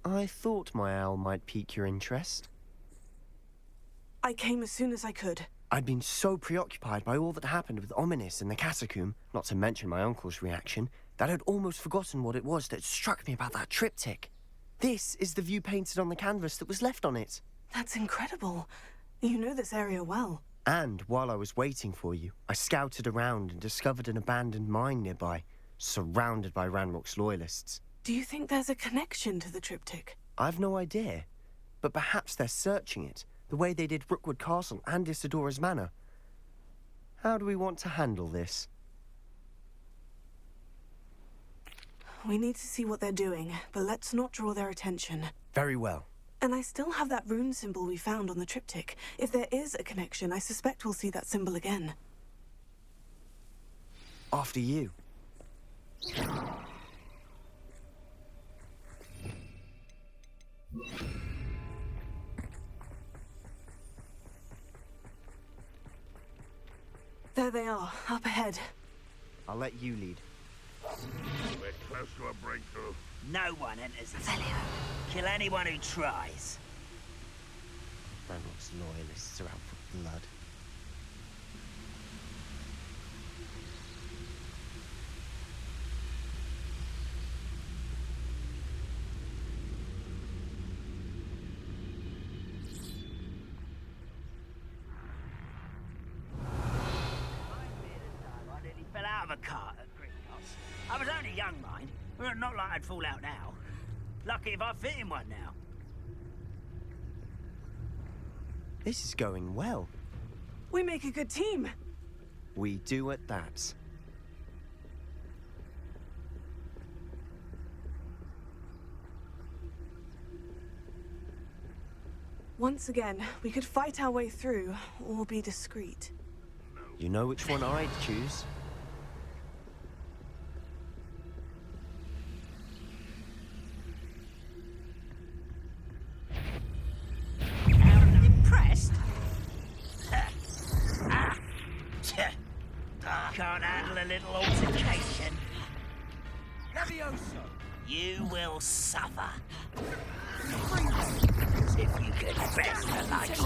I thought my owl might pique your interest. I came as soon as I could. I'd been so preoccupied by all that happened with Ominis in the catacomb, not to mention my uncle's reaction, that I'd almost forgotten what it was that struck me about that triptych. This is the view painted on the canvas that was left on it. That's incredible. You know this area well. And while I was waiting for you, I scouted around and discovered an abandoned mine nearby, surrounded by Ranrock's loyalists. Do you think there's a connection to the triptych? I've no idea, but perhaps they're searching it, the way they did Rookwood Castle and Isidora's Manor. How do we want to handle this? We need to see what they're doing, but let's not draw their attention. Very well. And I still have that rune symbol we found on the triptych. If there is a connection, I suspect we'll see that symbol again. After you. There they are, up ahead. I'll let you lead. We're close to a breakthrough. No one enters this. Kill anyone who tries. Ranrock's loyalists are out for blood. I nearly fell out of a cart at Gringotts. I was only young, mind. Not like I'd fall out now. Lucky if I fit in one now. This is going well. We make a good team. We do at that. Once again, we could fight our way through, or be discreet. You know which one I'd choose. Impressed? Can't handle a little altercation. Levioso! You will suffer. As if you could best the likes of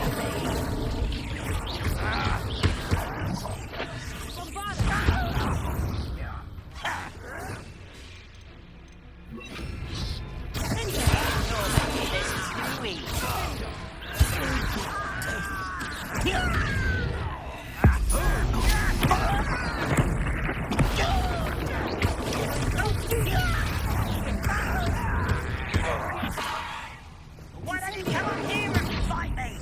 Why don't you come up here and fight me?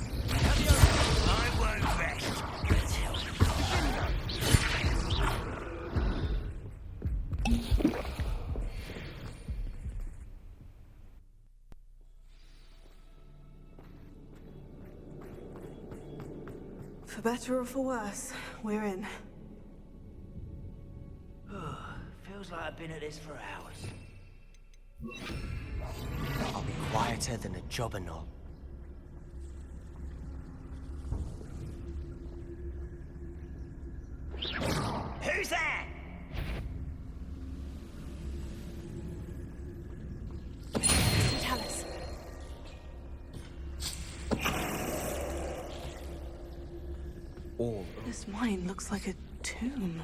I won't rest until For better or for worse, we're in. Feels like I've been at this for hours. I'll be quieter than a jobberknoll. Who's there? Tell us. All. This mine looks like a tomb.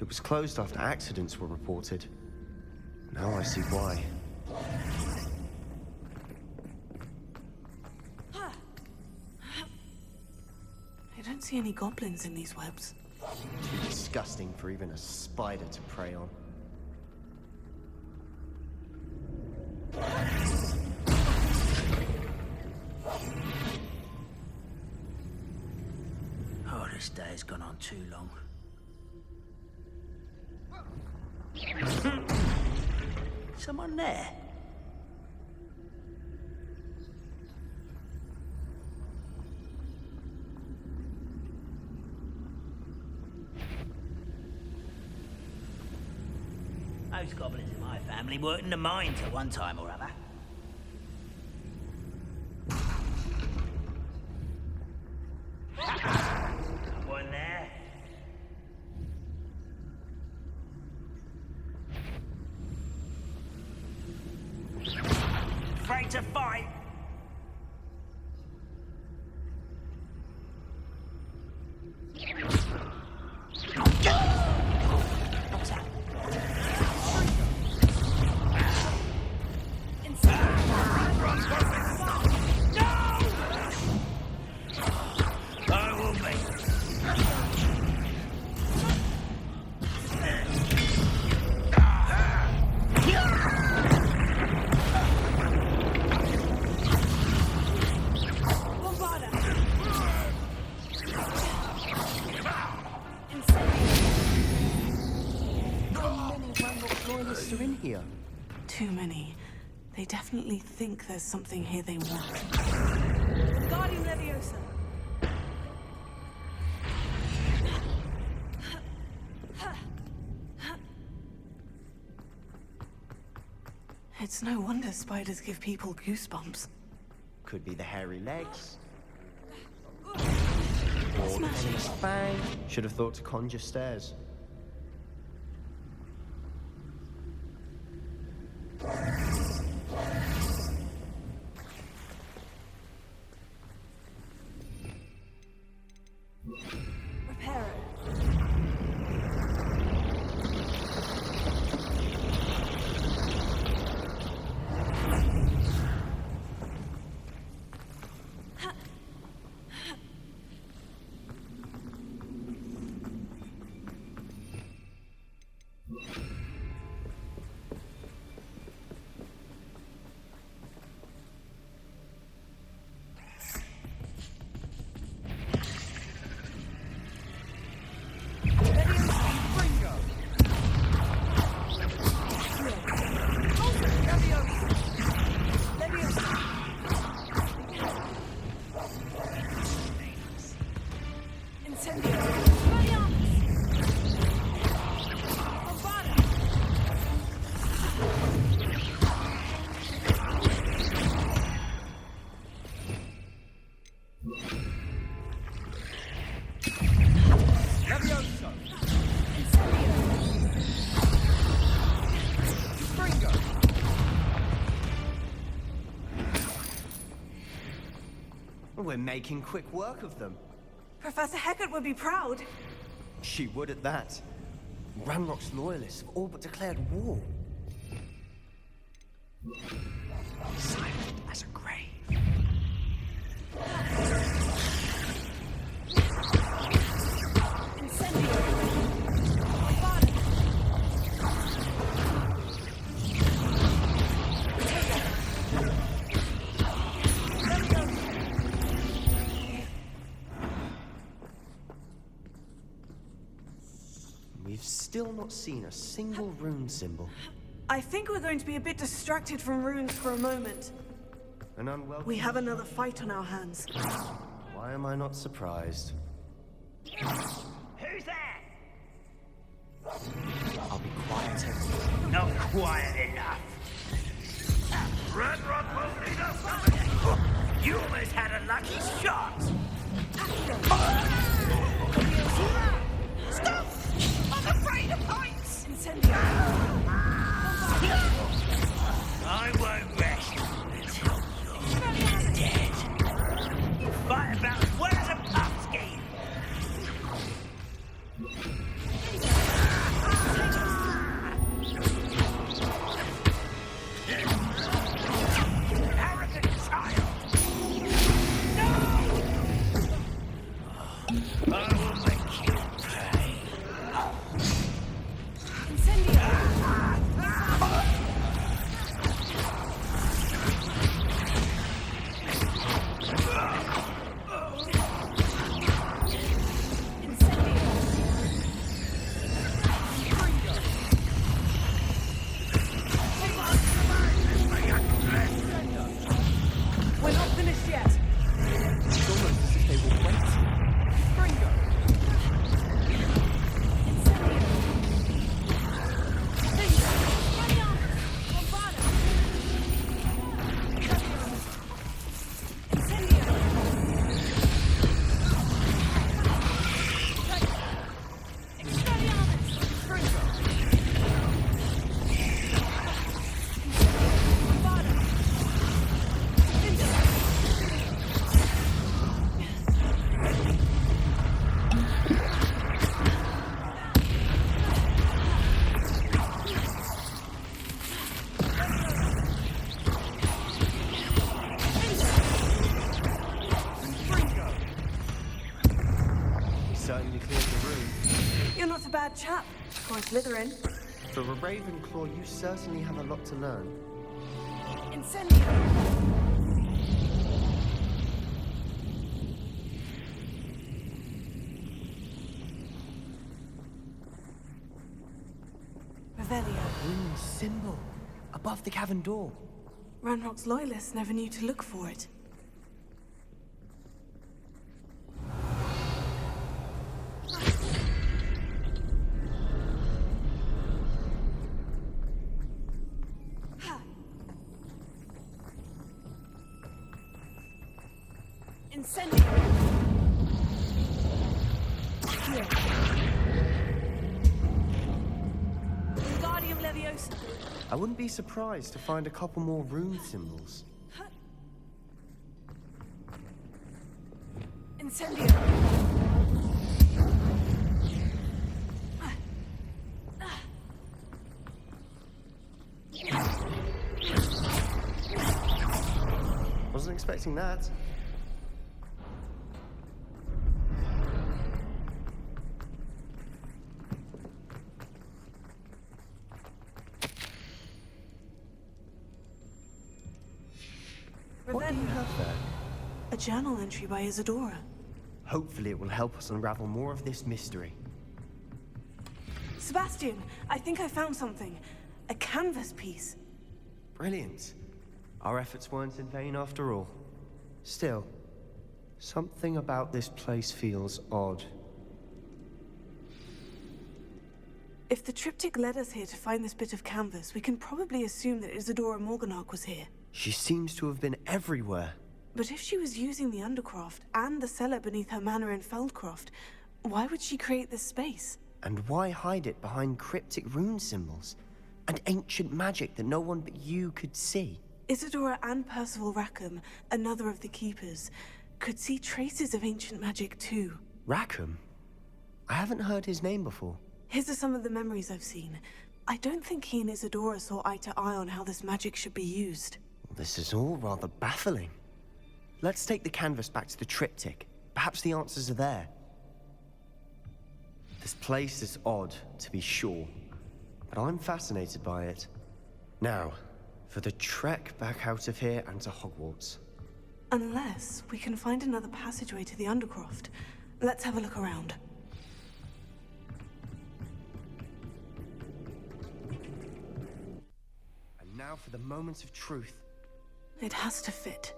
It was closed after accidents were reported. Now I see why. I don't see any goblins in these webs. Too disgusting for even a spider to prey on. Oh, this day has gone on too long. Someone there? Most goblins in my family worked in the mines at one time or other. Someone there? ready to fight. What's that? I will make it. Loyalists are in here. Too many. They definitely think there's something here they want. Guardian Leviosa. It's no wonder spiders give people goosebumps. Could be the hairy legs. Or the venomous fang. Should have thought to conjure stairs. Repair it. We're making quick work of them. Professor Hecat would be proud. She would at that. Ranrock's loyalists have all but declared war. Silent as a grave. We've still not seen a single rune symbol. I think we're going to be a bit distracted from runes for a moment. An unwelcome... We have another fight on our hands. Why am I not surprised? Who's there? I'll be quiet. Not quiet enough. Red Rock won't need us. You almost had a lucky shot. Stop! I'm afraid of heights. I won't rest until you're dead. You fight about as well as a pumpkin. of the room. You're not a bad chap for a Slytherin. For a Ravenclaw, you certainly have a lot to learn. Incendio! Revelio. Rune symbol above the cavern door. Ranrock's loyalists never knew to look for it. Incendio! Here. Wingardium Leviosa. I wouldn't be surprised to find a couple more rune symbols. Incendio! Wasn't expecting that. What do you have there? A journal entry by Isadora. Hopefully it will help us unravel more of this mystery. Sebastian, I think I found something. A canvas piece. Brilliant. Our efforts weren't in vain after all. Still, something about this place feels odd. If the triptych led us here to find this bit of canvas, we can probably assume that Isadora Morganach was here. She seems to have been everywhere. But if she was using the Undercroft and the cellar beneath her manor in Feldcroft, why would she create this space? And why hide it behind cryptic rune symbols? And ancient magic that no one but you could see? Isadora and Percival Rackham, another of the Keepers, could see traces of ancient magic too. Rackham? I haven't heard his name before. His are some of the memories I've seen. I don't think he and Isadora saw eye to eye on how this magic should be used. This is all rather baffling. Let's take the canvas back to the triptych. Perhaps the answers are there. This place is odd, to be sure, but I'm fascinated by it. Now, for the trek back out of here and to Hogwarts. Unless we can find another passageway to the Undercroft. Let's have a look around. And now for the moment of truth. It has to fit.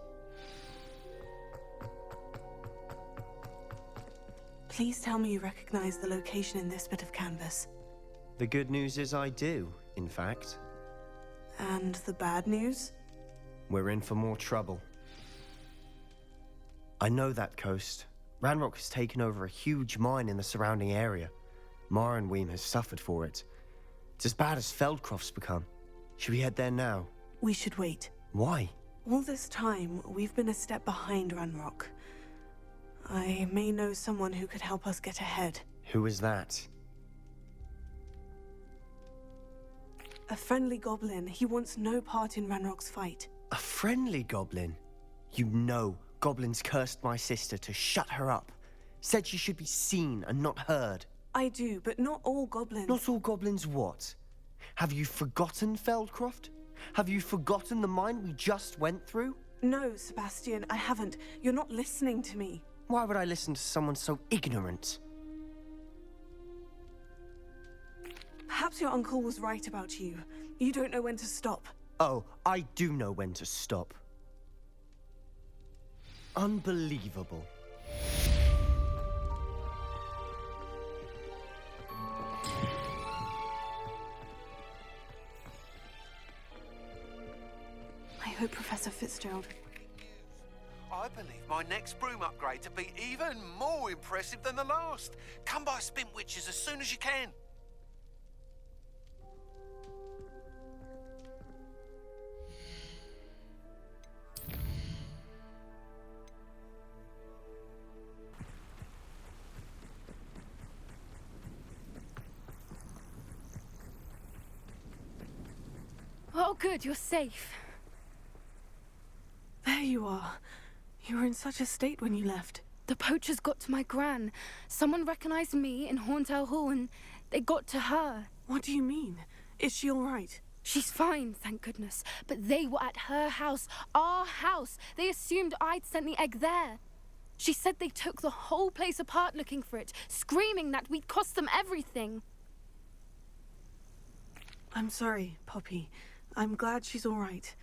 Please tell me you recognize the location in this bit of canvas. The good news is I do, in fact. And the bad news? We're in for more trouble. I know that coast. Ranrock has taken over a huge mine in the surrounding area. Marrenweem has suffered for it. It's as bad as Feldcroft's become. Should we head there now? We should wait. Why? All this time, we've been a step behind Ranrock. I may know someone who could help us get ahead. Who is that? A friendly goblin. He wants no part in Ranrock's fight. A friendly goblin? You know goblins cursed my sister to shut her up. Said she should be seen and not heard. I do, but not all goblins. Not all goblins what? Have you forgotten Feldcroft? Have you forgotten the mine we just went through? No, Sebastian, I haven't. You're not listening to me. Why would I listen to someone so ignorant? Perhaps your uncle was right about you. You don't know when to stop. Oh, I do know when to stop. Unbelievable. I hope Professor Fitzgerald... I believe my next broom upgrade to be even more impressive than the last. Come by Spin Witches as soon as you can. Oh, good, you're safe. There you are. You were in such a state when you left. The poachers got to my gran. Someone recognized me in Hauntel Hall and they got to her. What do you mean? Is she all right? She's fine, thank goodness. But they were at her house, our house. They assumed I'd sent the egg there. She said they took the whole place apart looking for it, screaming that we'd cost them everything. I'm sorry, Poppy. I'm glad she's all right.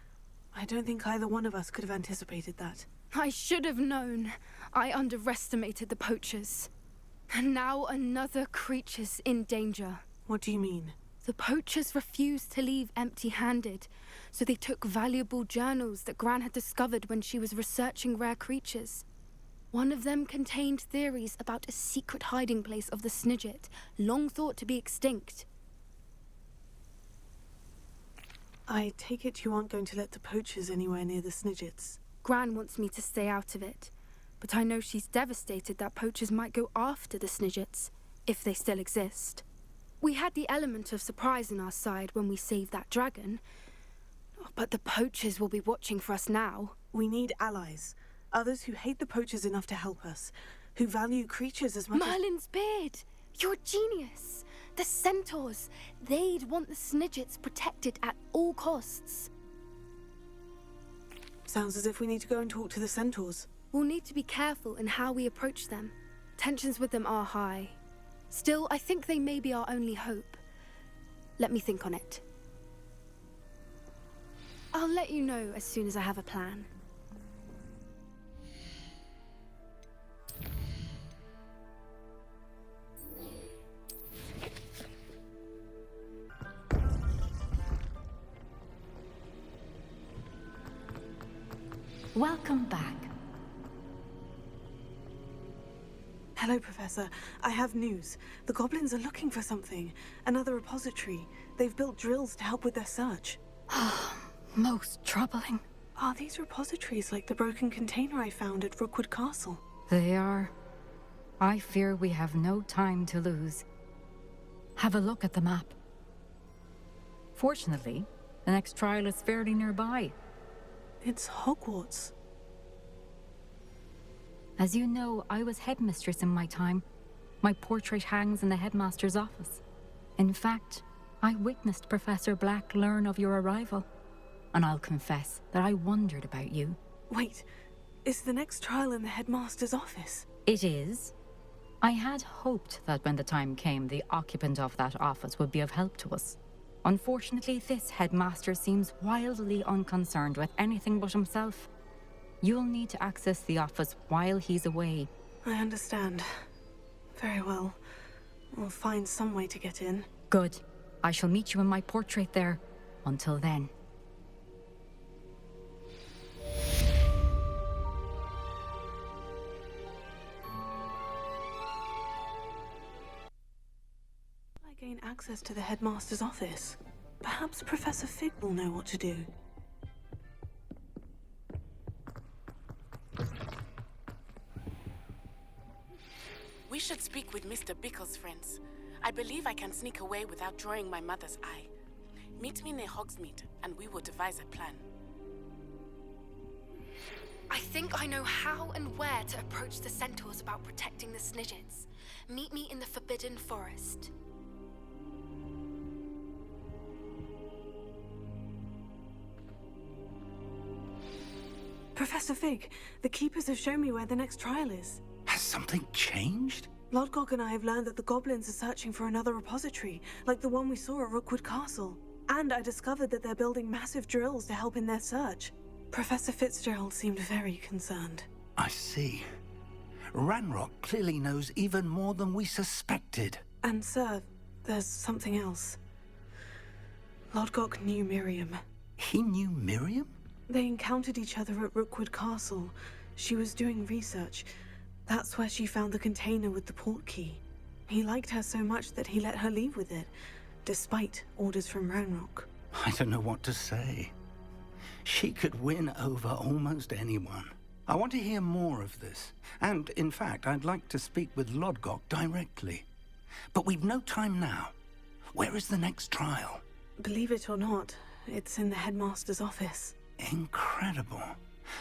I don't think either one of us could have anticipated that. I should have known. I underestimated the poachers. And now another creature's in danger. What do you mean? The poachers refused to leave empty-handed, so they took valuable journals that Gran had discovered when she was researching rare creatures. One of them contained theories about a secret hiding place of the Snidget, long thought to be extinct. I take it you aren't going to let the poachers anywhere near the Snidgets. Gran wants me to stay out of it, but I know she's devastated that poachers might go after the Snidgets, if they still exist. We had the element of surprise on our side when we saved that dragon, but the poachers will be watching for us now. We need allies. Others who hate the poachers enough to help us. Who value creatures as much as... Merlin's beard! You're a genius! The centaurs! They'd want the Snidgets protected at all costs. Sounds as if we need to go and talk to the centaurs. We'll need to be careful in how we approach them. Tensions with them are high. Still, I think they may be our only hope. Let me think on it. I'll let you know as soon as I have a plan. Welcome back. Hello, Professor. I have news. The goblins are looking for something. Another repository. They've built drills to help with their search. Most troubling. Are these repositories like the broken container I found at Rookwood Castle? They are. I fear we have no time to lose. Have a look at the map. Fortunately, the next trial is fairly nearby. It's Hogwarts. As you know, I was headmistress in my time. My portrait hangs in the headmaster's office. In fact, I witnessed Professor Black learn of your arrival. And I'll confess that I wondered about you. Wait, is the next trial in the headmaster's office? It is. I had hoped that when the time came, the occupant of that office would be of help to us. Unfortunately, this headmaster seems wildly unconcerned with anything but himself. You'll need to access the office while he's away. I understand. Very well. We'll find some way to get in. Good. I shall meet you in my portrait there. Until then. I gain access to the headmaster's office. Perhaps Professor Fig will know what to do. We should speak with Mr. Bickle's friends. I believe I can sneak away without drawing my mother's eye. Meet me near Hogsmeade, and we will devise a plan. I think I know how and where to approach the centaurs about protecting the Snidgets. Meet me in the Forbidden Forest. Professor Fig, the Keepers have shown me where the next trial is. Has something changed? Lodgok and I have learned that the goblins are searching for another repository, like the one we saw at Rookwood Castle. And I discovered that they're building massive drills to help in their search. Professor Fitzgerald seemed very concerned. I see. Ranrock clearly knows even more than we suspected. And sir, there's something else. Lodgok knew Miriam. He knew Miriam? They encountered each other at Rookwood Castle. She was doing research. That's where she found the container with the port key. He liked her so much that he let her leave with it, despite orders from Ranrock. I don't know what to say. She could win over almost anyone. I want to hear more of this. And, in fact, I'd like to speak with Lodgok directly. But we've no time now. Where is the next trial? Believe it or not, it's in the headmaster's office. Incredible.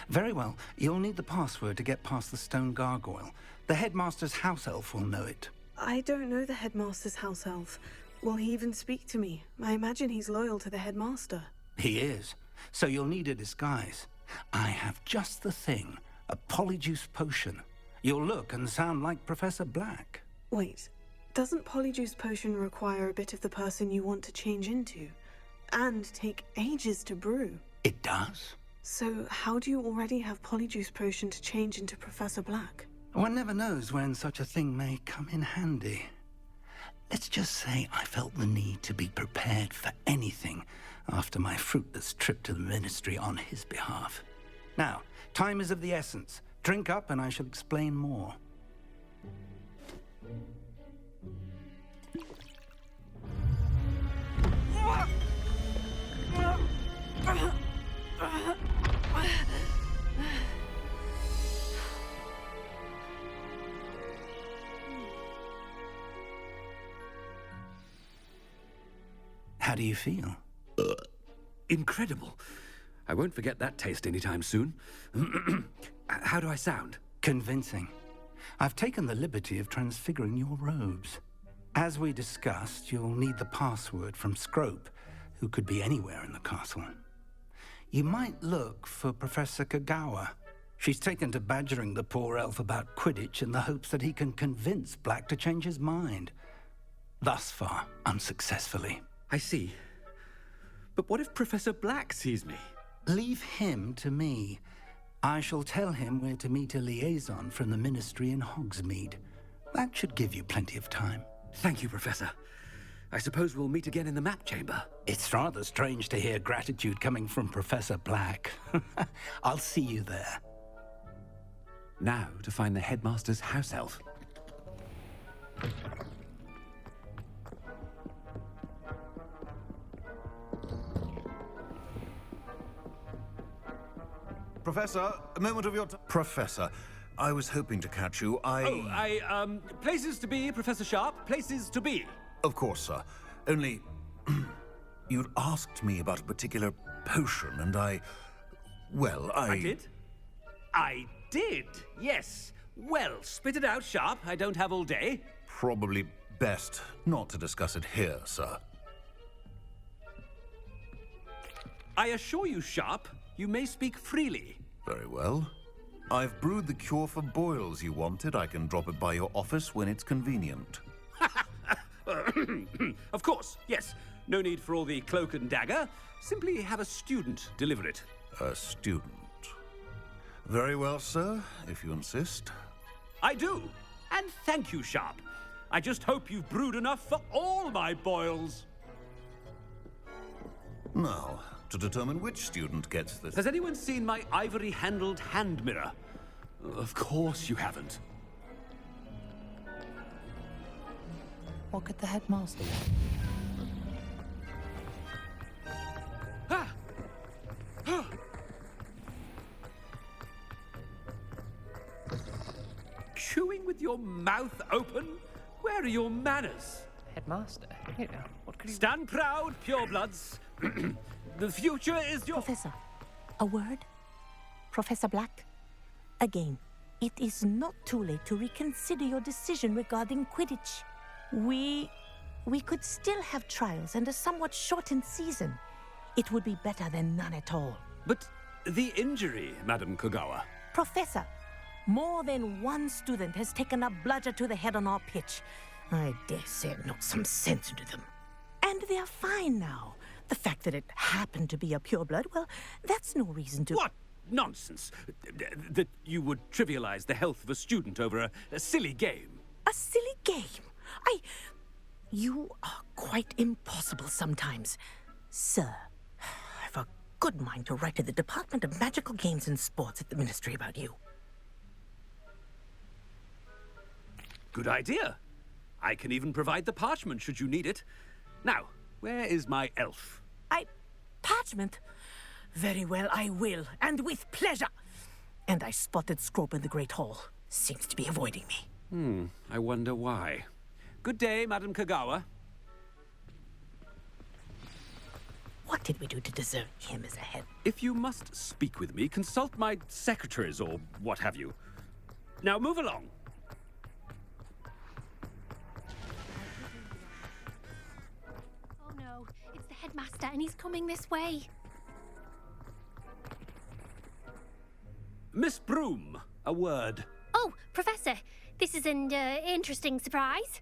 Very well. You'll need the password to get past the stone gargoyle. The headmaster's house elf will know it. I don't know the headmaster's house elf. Will he even speak to me? I imagine he's loyal to the headmaster. He is. So you'll need a disguise. I have just the thing. A polyjuice potion. You'll look and sound like Professor Black. Wait, doesn't Polyjuice Potion require a bit of the person you want to change into? And take ages to brew? It does. So how do you already have Polyjuice Potion to change into Professor Black? One never knows when such a thing may come in handy. Let's just say I felt the need to be prepared for anything after my fruitless trip to the Ministry on his behalf. Now, time is of the essence. Drink up and I shall explain more. How do you feel? Incredible. I won't forget that taste anytime soon. How do I sound? Convincing. I've taken the liberty of transfiguring your robes. As we discussed, you'll need the password from Scrope, who could be anywhere in the castle. You might look for Professor Kagawa. She's taken to badgering the poor elf about Quidditch in the hopes that he can convince Black to change his mind. Thus far, unsuccessfully. I see. But what if Professor Black sees me? Leave him to me. I shall tell him where to meet a liaison from the Ministry in Hogsmeade. That should give you plenty of time. Thank you, Professor. I suppose we'll meet again in the map chamber. It's rather strange to hear gratitude coming from Professor Black. I'll see you there. Now to find the headmaster's house elf. Professor, a moment of your Professor, I was hoping to catch you. Places to be, Professor Sharp. Places to be. Of course, sir. Only, you'd asked me about a particular potion, and I did? I did, yes. Well, spit it out, Sharp. I don't have all day. Probably best not to discuss it here, sir. I assure you, Sharp, you may speak freely. Very well. I've brewed the cure for boils you wanted. I can drop it by your office when it's convenient. Of course, yes. No need for all the cloak and dagger. Simply have a student deliver it. A student. Very well, sir, if you insist. I do. And thank you, Sharp. I just hope you've brewed enough for all my boils. Now, to determine which student gets this... Has anyone seen my ivory-handled hand mirror? Of course you haven't. What could the headmaster want? Ah! Ah! Chewing with your mouth open? Where are your manners? Headmaster? What could he... Stand proud, purebloods. The future is your... Professor, a word? Professor Black? Again, it is not too late to reconsider your decision regarding Quidditch. We could still have trials and a somewhat shortened season. It would be better than none at all. But the injury, Madam Kagawa. Professor, more than one student has taken a bludger to the head on our pitch. I dare say it knocked some sense into them. And they are fine now. The fact that it happened to be a pureblood, well, that's no reason to... What nonsense! That you would trivialize the health of a student over a silly game. A silly game? You are quite impossible sometimes. Sir, I've a good mind to write to the Department of Magical Games and Sports at the Ministry about you. Good idea. I can even provide the parchment should you need it. Now, where is my elf? Parchment? Very well, I will, and with pleasure. And I spotted Scrope in the Great Hall. Seems to be avoiding me. I wonder why. Good day, Madam Kagawa. What did we do to deserve him as a head? If you must speak with me, consult my secretaries or what have you. Now move along. Oh no, it's the headmaster and he's coming this way. Miss Broom, a word. Oh, Professor, this is an interesting surprise.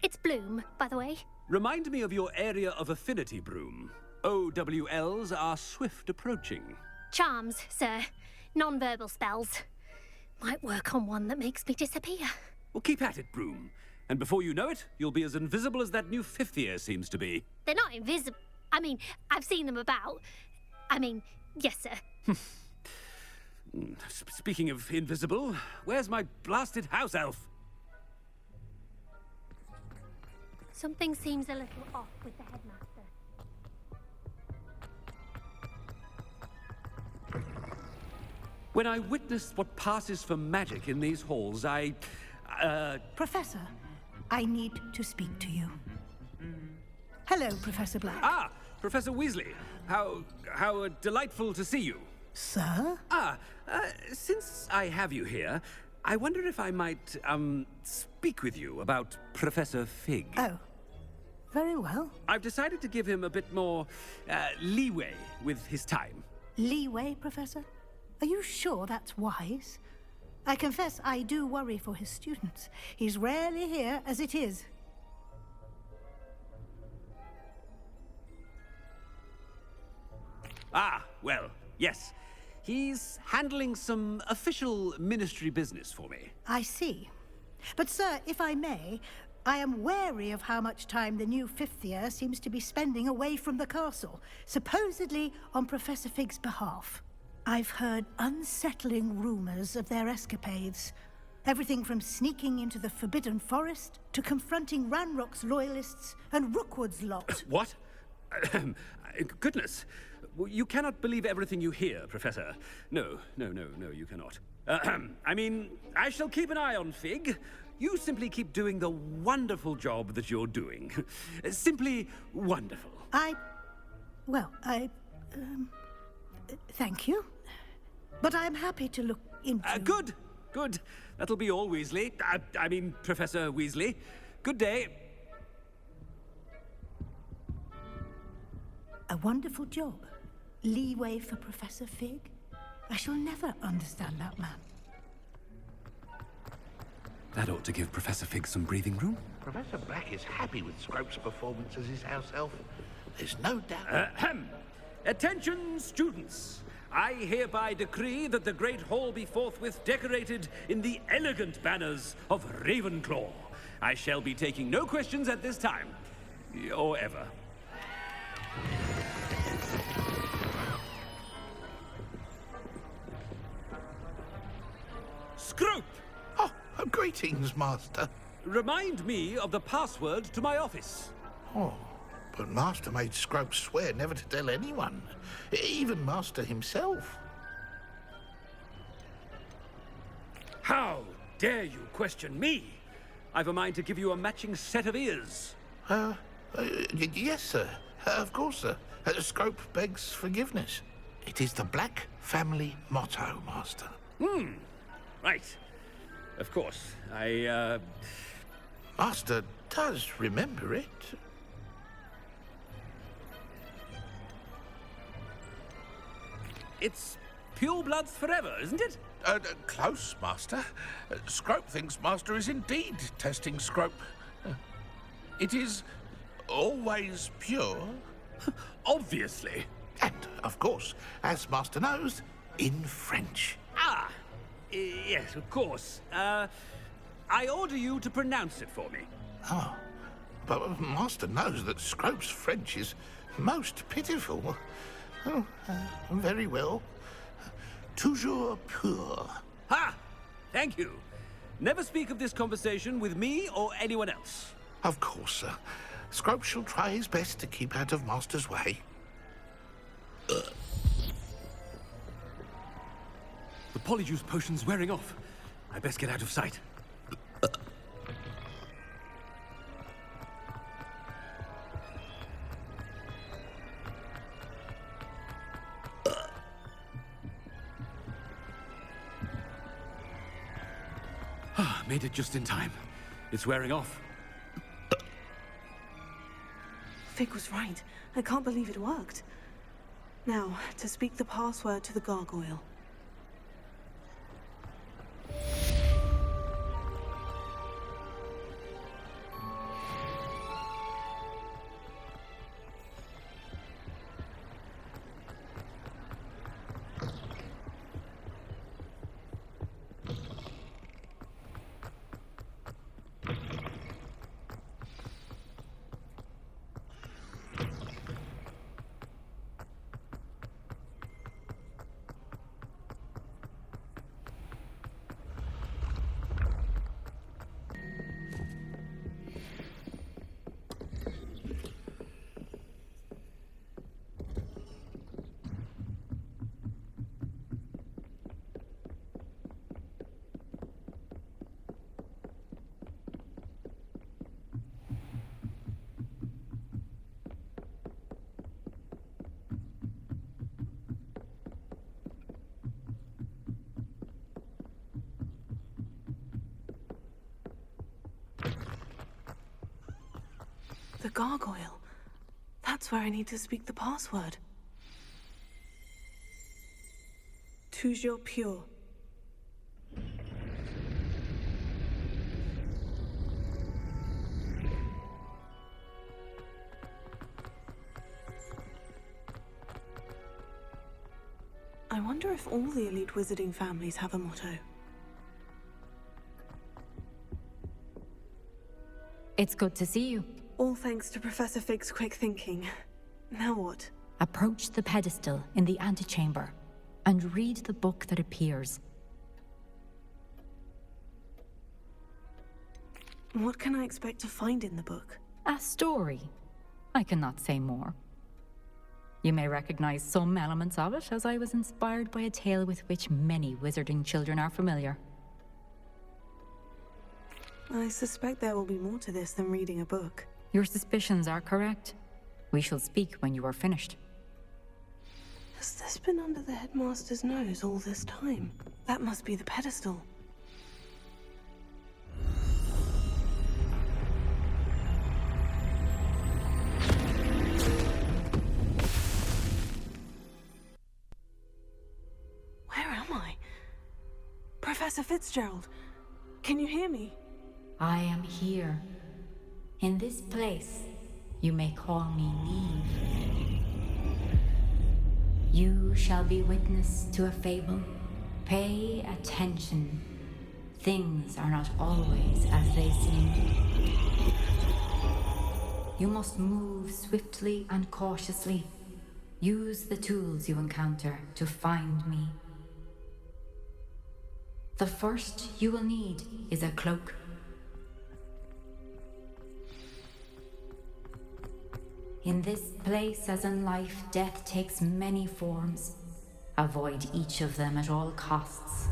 It's Bloom, by the way. Remind me of your area of affinity, Broom. OWLs are swift approaching. Charms, sir. Non-verbal spells. Might work on one that makes me disappear. Well, keep at it, Broom. And before you know it, you'll be as invisible as that new fifth year seems to be. They're not invisible. I mean, I've seen them about. I mean, yes, sir. Speaking of invisible, where's my blasted house elf? Something seems a little off with the headmaster. When I witness what passes for magic in these halls, Professor, I need to speak to you. Hello, Professor Black. Ah, Professor Weasley. How delightful to see you. Sir? Since I have you here, I wonder if I might, speak with you about Professor Fig. Oh, very well. I've decided to give him a bit more, leeway with his time. Leeway, Professor? Are you sure that's wise? I confess I do worry for his students. He's rarely here as it is. Ah, well, yes. He's handling some official ministry business for me. I see. But, sir, if I may, I am wary of how much time the new fifth year seems to be spending away from the castle, supposedly on Professor Fig's behalf. I've heard unsettling rumors of their escapades. Everything from sneaking into the Forbidden Forest to confronting Ranrock's loyalists and Rookwood's lot. What? Goodness. You cannot believe everything you hear, Professor. No, you cannot. I mean, I shall keep an eye on Fig. You simply keep doing the wonderful job that you're doing. Simply wonderful. Thank you. But I'm happy to look into... Good. That'll be all, Weasley. I mean, Professor Weasley. Good day. A wonderful job. Leeway for Professor Fig? I shall never understand that man. That ought to give Professor Fig some breathing room. Professor Black is happy with Scrope's performance as his house elf. There's no doubt. Attention, students. I hereby decree that the Great Hall be forthwith decorated in the elegant banners of Ravenclaw. I shall be taking no questions at this time. Or ever. Scrope! Oh, greetings, Master. Remind me of the password to my office. Oh, but Master made Scrope swear never to tell anyone, even Master himself. How dare you question me? I've a mind to give you a matching set of ears. Yes, sir. Of course, sir. Scrope begs forgiveness. It is the Black family motto, Master. Right. Of course. Master does remember it. It's pure bloods forever, isn't it? Close, Master. Scrope thinks Master is indeed testing Scrope. It is always pure. Obviously. And, of course, as Master knows, in French. Yes, of course. I order you to pronounce it for me. Oh, but Master knows that Scrope's French is most pitiful. Oh, very well. Toujours pur. Ha! Thank you. Never speak of this conversation with me or anyone else. Of course, sir. Scrope shall try his best to keep out of Master's way. The polyjuice potion's wearing off. I best get out of sight. Made it just in time. It's wearing off. Fig was right. I can't believe it worked. Now, to speak the password to the gargoyle. The gargoyle. That's where I need to speak the password. Toujours pure. I wonder if all the elite wizarding families have a motto. It's good to see you. All thanks to Professor Fig's quick thinking. Now what? Approach the pedestal in the antechamber and read the book that appears. What can I expect to find in the book? A story. I cannot say more. You may recognize some elements of it, as I was inspired by a tale with which many wizarding children are familiar. I suspect there will be more to this than reading a book. Your suspicions are correct. We shall speak when you are finished. Has this been under the headmaster's nose all this time? That must be the pedestal. Where am I? Professor Fitzgerald, can you hear me? I am here. In this place, you may call me Niamh. You shall be witness to a fable. Pay attention. Things are not always as they seem. You must move swiftly and cautiously. Use the tools you encounter to find me. The first you will need is a cloak. In this place, as in life, death takes many forms. Avoid each of them at all costs.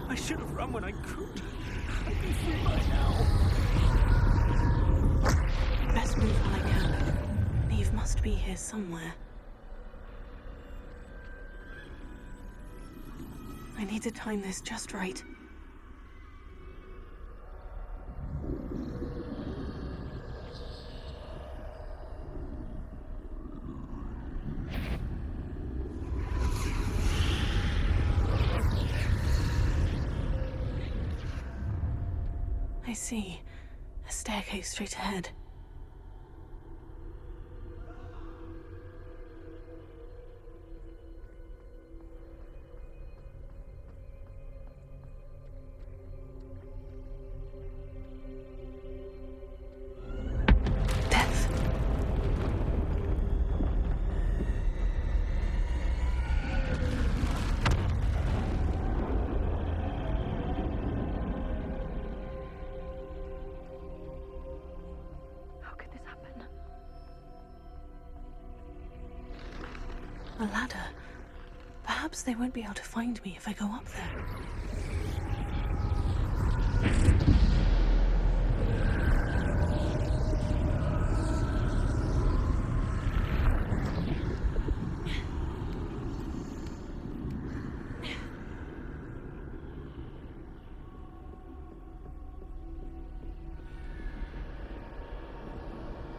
I should have run when I could. I'd be free by now. Best move while I can. Niamh must be here somewhere. I need to time this just right. I see. A staircase straight ahead. A ladder. Perhaps they won't be able to find me if I go up there.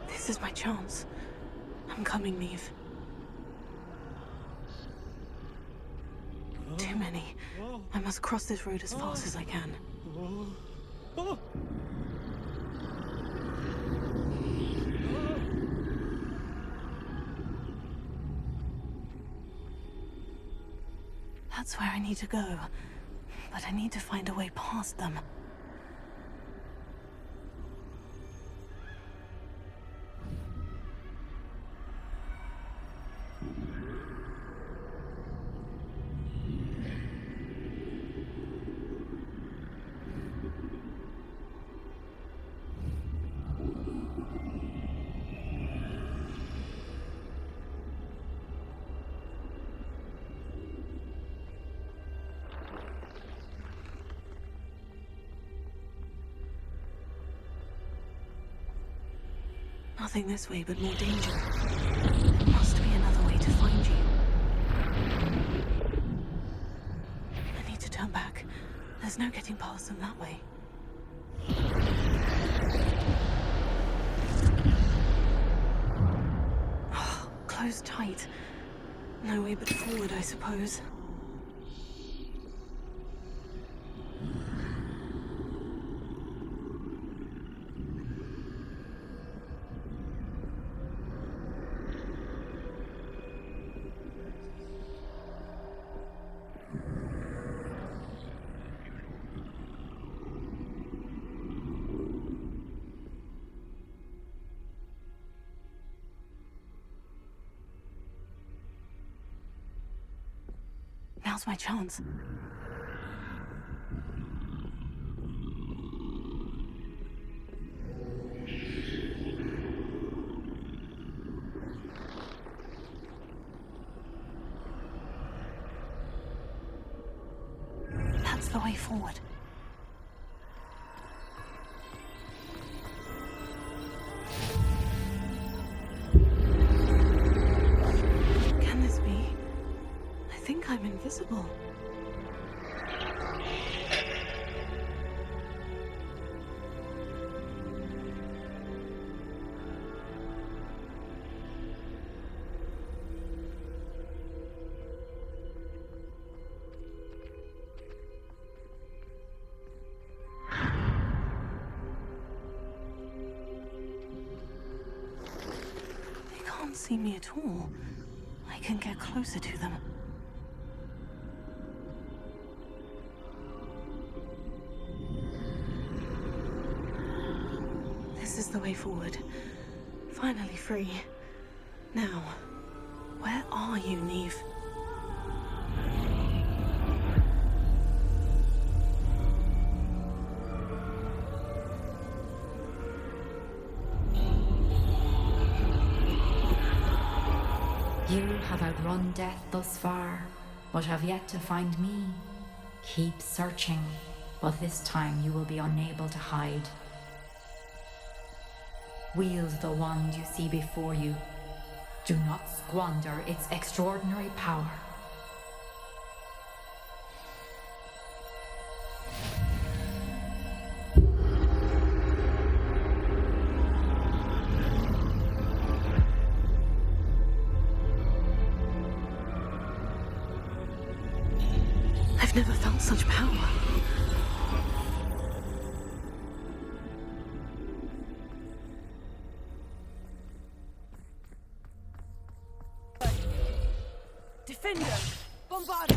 This is my chance. I'm coming, Niamh. Too many. I must cross this road as fast as I can. That's where I need to go. But I need to find a way past them. Nothing this way, but more danger. There must be another way to find you. I need to turn back. There's no getting past them that way. Oh, closed tight. No way but forward, I suppose. Now's my chance. That's the way forward. Can this be? I think I'm invisible. They can't see me at all. I can get closer to them. This is the way forward. Finally free. Now, where are you, Niamh? You have outrun death thus far, but have yet to find me. Keep searching, but this time you will be unable to hide. Wield the wand you see before you. Do not squander its extraordinary power. I've never felt such power. Defender! Bombard!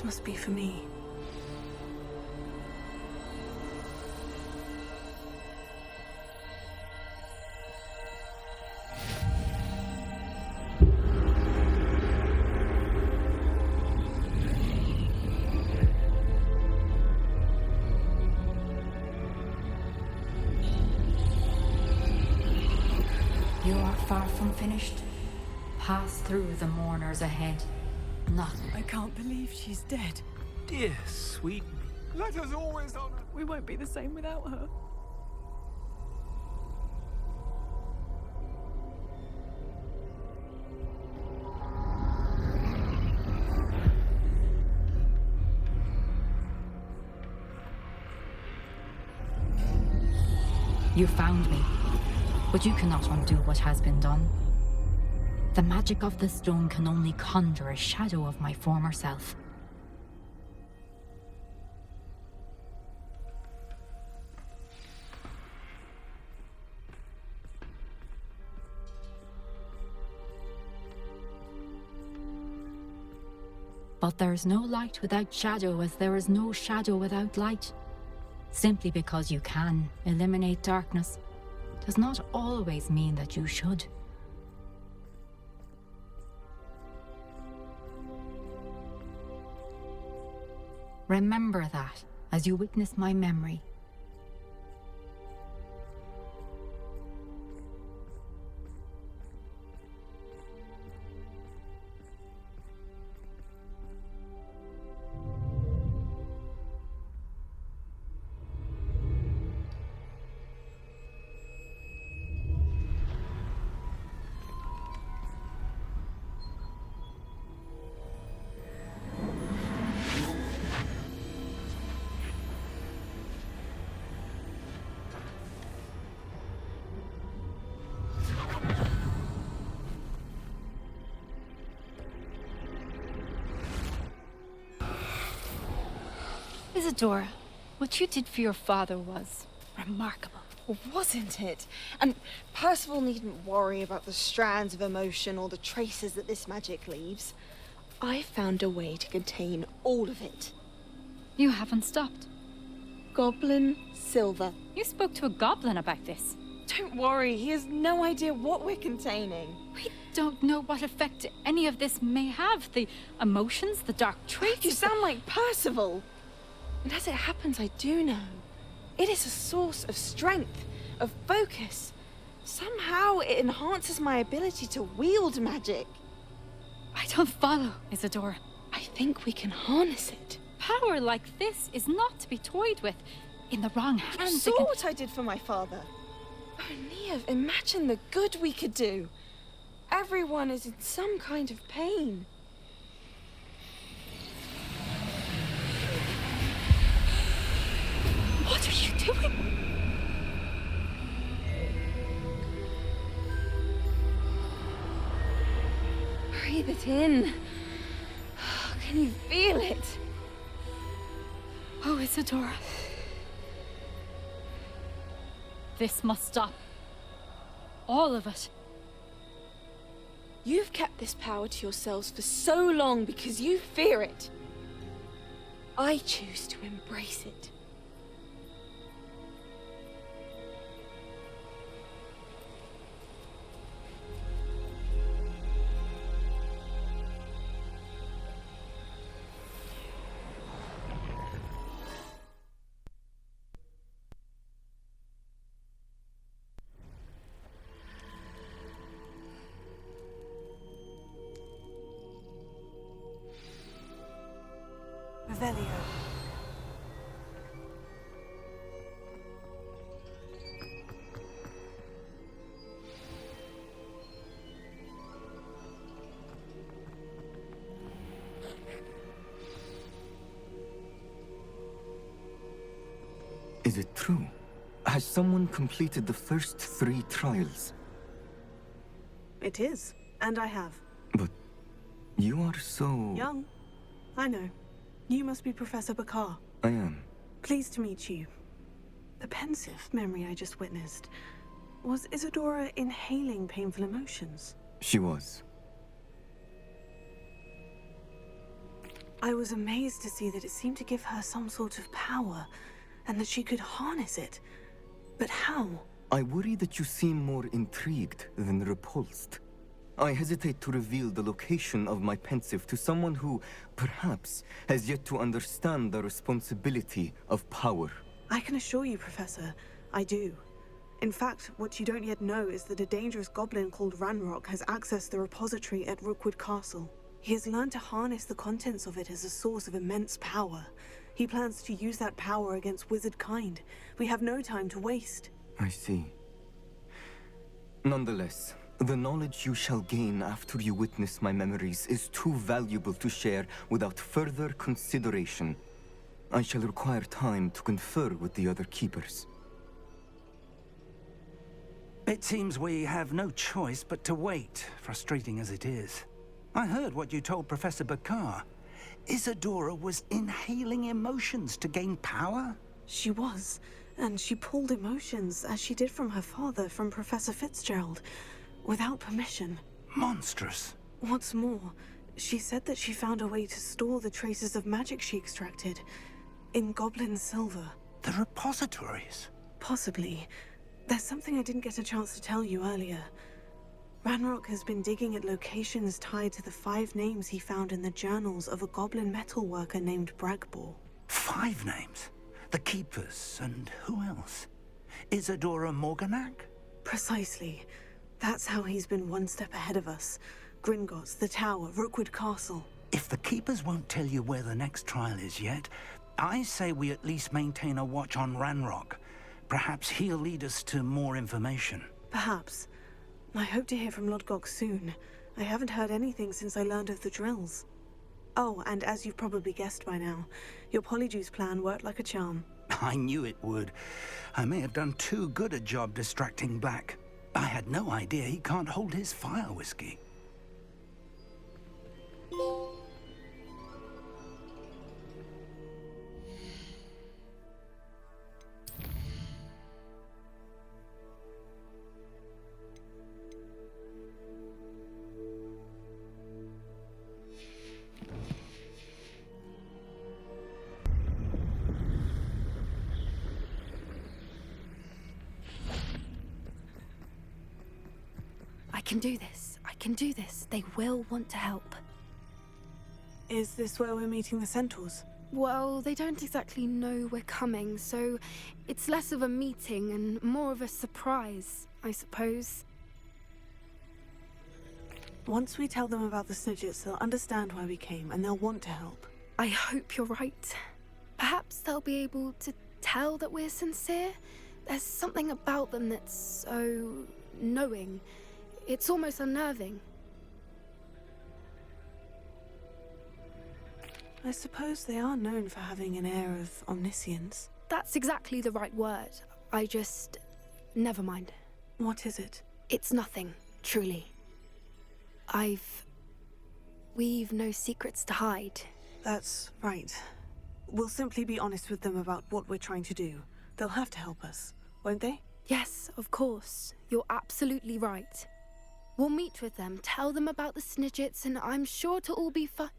This must be for me. You are far from finished. Pass through the mourners ahead. Nothing. I can't believe she's dead. Dear sweet. Let us always honor. We won't be the same without her. You found me, but you cannot undo what has been done. The magic of the stone can only conjure a shadow of my former self. But there is no light without shadow, as there is no shadow without light. Simply because you can eliminate darkness does not always mean that you should. Remember that as you witness my memory. Isadora, what you did for your father was remarkable. Well, wasn't it? And Percival needn't worry about the strands of emotion or the traces that this magic leaves. I found a way to contain all of it. You haven't stopped. Goblin Silver. You spoke to a goblin about this. Don't worry, he has no idea what we're containing. We don't know what effect any of this may have. The emotions, the dark traits. You sound like Percival. And as it happens, I do know. It is a source of strength, of focus. Somehow it enhances my ability to wield magic. I don't follow, Isadora. I think we can harness it. Power like this is not to be toyed with. In the wrong hands, You saw what I did for my father. Oh, Niamh, imagine the good we could do. Everyone is in some kind of pain. What are you doing? Breathe it in. Can you feel it? Oh, Isadora. This must stop. All of it. You've kept this power to yourselves for so long because you fear it. I choose to embrace it. Revelio. Is it true? Has someone completed the first 3 trials? It is, and I have. But you are so... Young. I know. You must be Professor Bakar. I am. Pleased to meet you. The pensive memory I just witnessed. Was Isadora inhaling painful emotions? She was. I was amazed to see that it seemed to give her some sort of power, and that she could harness it. But how? I worry that you seem more intrigued than repulsed. I hesitate to reveal the location of my pensive to someone who, perhaps, has yet to understand the responsibility of power. I can assure you, Professor, I do. In fact, what you don't yet know is that a dangerous goblin called Ranrock has accessed the repository at Rookwood Castle. He has learned to harness the contents of it as a source of immense power. He plans to use that power against wizard kind. We have no time to waste. I see. Nonetheless, the knowledge you shall gain after you witness my memories is too valuable to share without further consideration. I shall require time to confer with the other keepers. It seems we have no choice but to wait, frustrating as it is. I heard what you told Professor Bakar. Isadora was inhaling emotions to gain power? She was, and she pulled emotions, as she did from her father, from Professor Fitzgerald, without permission. Monstrous. What's more, she said that she found a way to store the traces of magic she extracted in goblin silver. The repositories? Possibly. There's something I didn't get a chance to tell you earlier. Ranrock has been digging at locations tied to the 5 names he found in the journals of a goblin metalworker named Bragbor. 5 names? The Keepers, and who else? Isadora Morganac? Precisely. That's how he's been one step ahead of us. Gringotts, the Tower, Rookwood Castle. If the Keepers won't tell you where the next trial is yet, I say we at least maintain a watch on Ranrock. Perhaps he'll lead us to more information. Perhaps. I hope to hear from Lodgok soon. I haven't heard anything since I learned of the drills. Oh, and as you've probably guessed by now, your Polyjuice plan worked like a charm. I knew it would. I may have done too good a job distracting Black. I had no idea he can't hold his fire whiskey. I can do this. I can do this. They will want to help. Is this where we're meeting the centaurs? Well, they don't exactly know we're coming, so it's less of a meeting and more of a surprise, I suppose. Once we tell them about the Snidgets, they'll understand why we came, and they'll want to help. I hope you're right. Perhaps they'll be able to tell that we're sincere. There's something about them that's so knowing. It's almost unnerving. I suppose they are known for having an air of omniscience. That's exactly the right word. I just... never mind. What is it? It's nothing, truly. We've no secrets to hide. That's right. We'll simply be honest with them about what we're trying to do. They'll have to help us, won't they? Yes, of course. You're absolutely right. We'll meet with them, tell them about the Snidgets, and I'm sure to all be fine.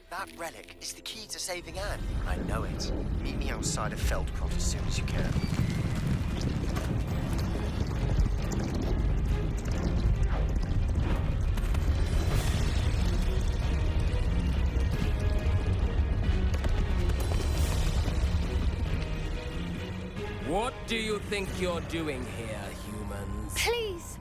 That relic is the key to saving Anne. I know it. Meet me outside of Feldcroft as soon as you can. What do you think you're doing here, humans? Please!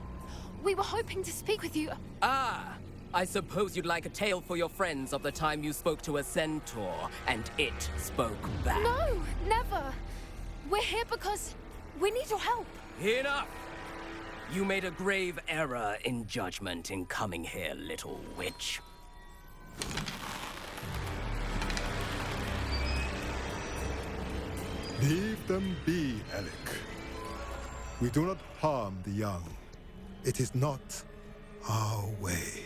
We were hoping to speak with you. Ah! I suppose you'd like a tale for your friends of the time you spoke to a centaur, and it spoke back. No, never. We're here because we need your help. Enough! You made a grave error in judgment in coming here, little witch. Leave them be, Alec. We do not harm the young. It is not our way.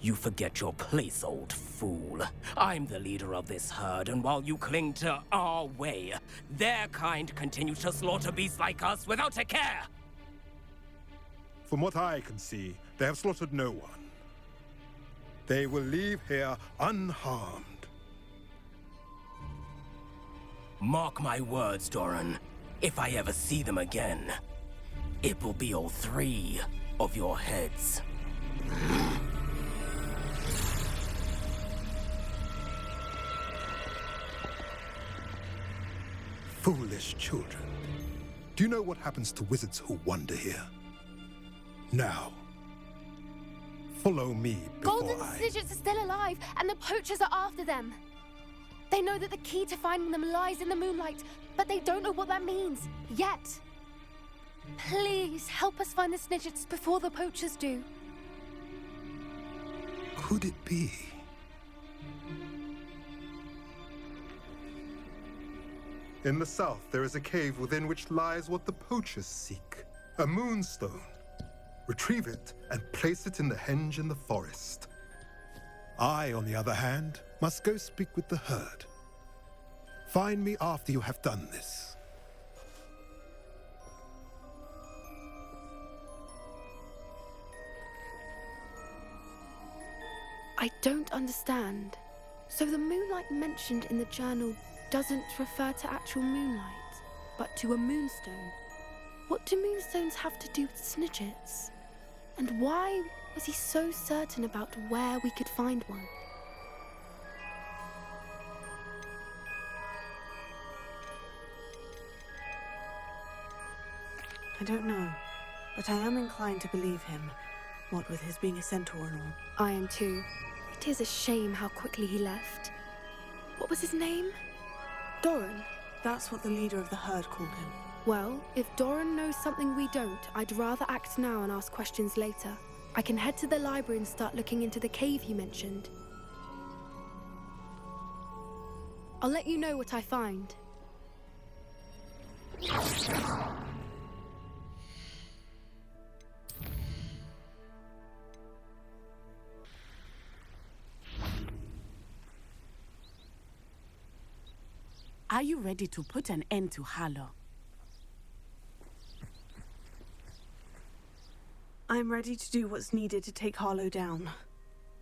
You forget your place, old fool. I'm the leader of this herd, and while you cling to our way, their kind continue to slaughter beasts like us without a care. From what I can see, they have slaughtered no one. They will leave here unharmed. Mark my words, Doran. If I ever see them again, it will be all 3 of your heads. Foolish children. Do you know what happens to wizards who wander here? Now, follow me before Golden Snidgets are still alive, and the poachers are after them. They know that the key to finding them lies in the moonlight, but they don't know what that means, yet. Please, help us find the Snidgets before the poachers do. Could it be? In the south, there is a cave within which lies what the poachers seek. A moonstone. Retrieve it and place it in the henge in the forest. I, on the other hand, must go speak with the herd. Find me after you have done this. I don't understand. So the moonlight mentioned in the journal doesn't refer to actual moonlight, but to a moonstone. What do moonstones have to do with Snidgets? And why was he so certain about where we could find one? I don't know, but I am inclined to believe him, what with his being a centaur and all. I am too. It is a shame how quickly he left. What was his name? Doran. That's what the leader of the herd called him. Well, if Doran knows something we don't, I'd rather act now and ask questions later. I can head to the library and start looking into the cave you mentioned. I'll let you know what I find. Are you ready to put an end to Harlow? I'm ready to do what's needed to take Harlow down.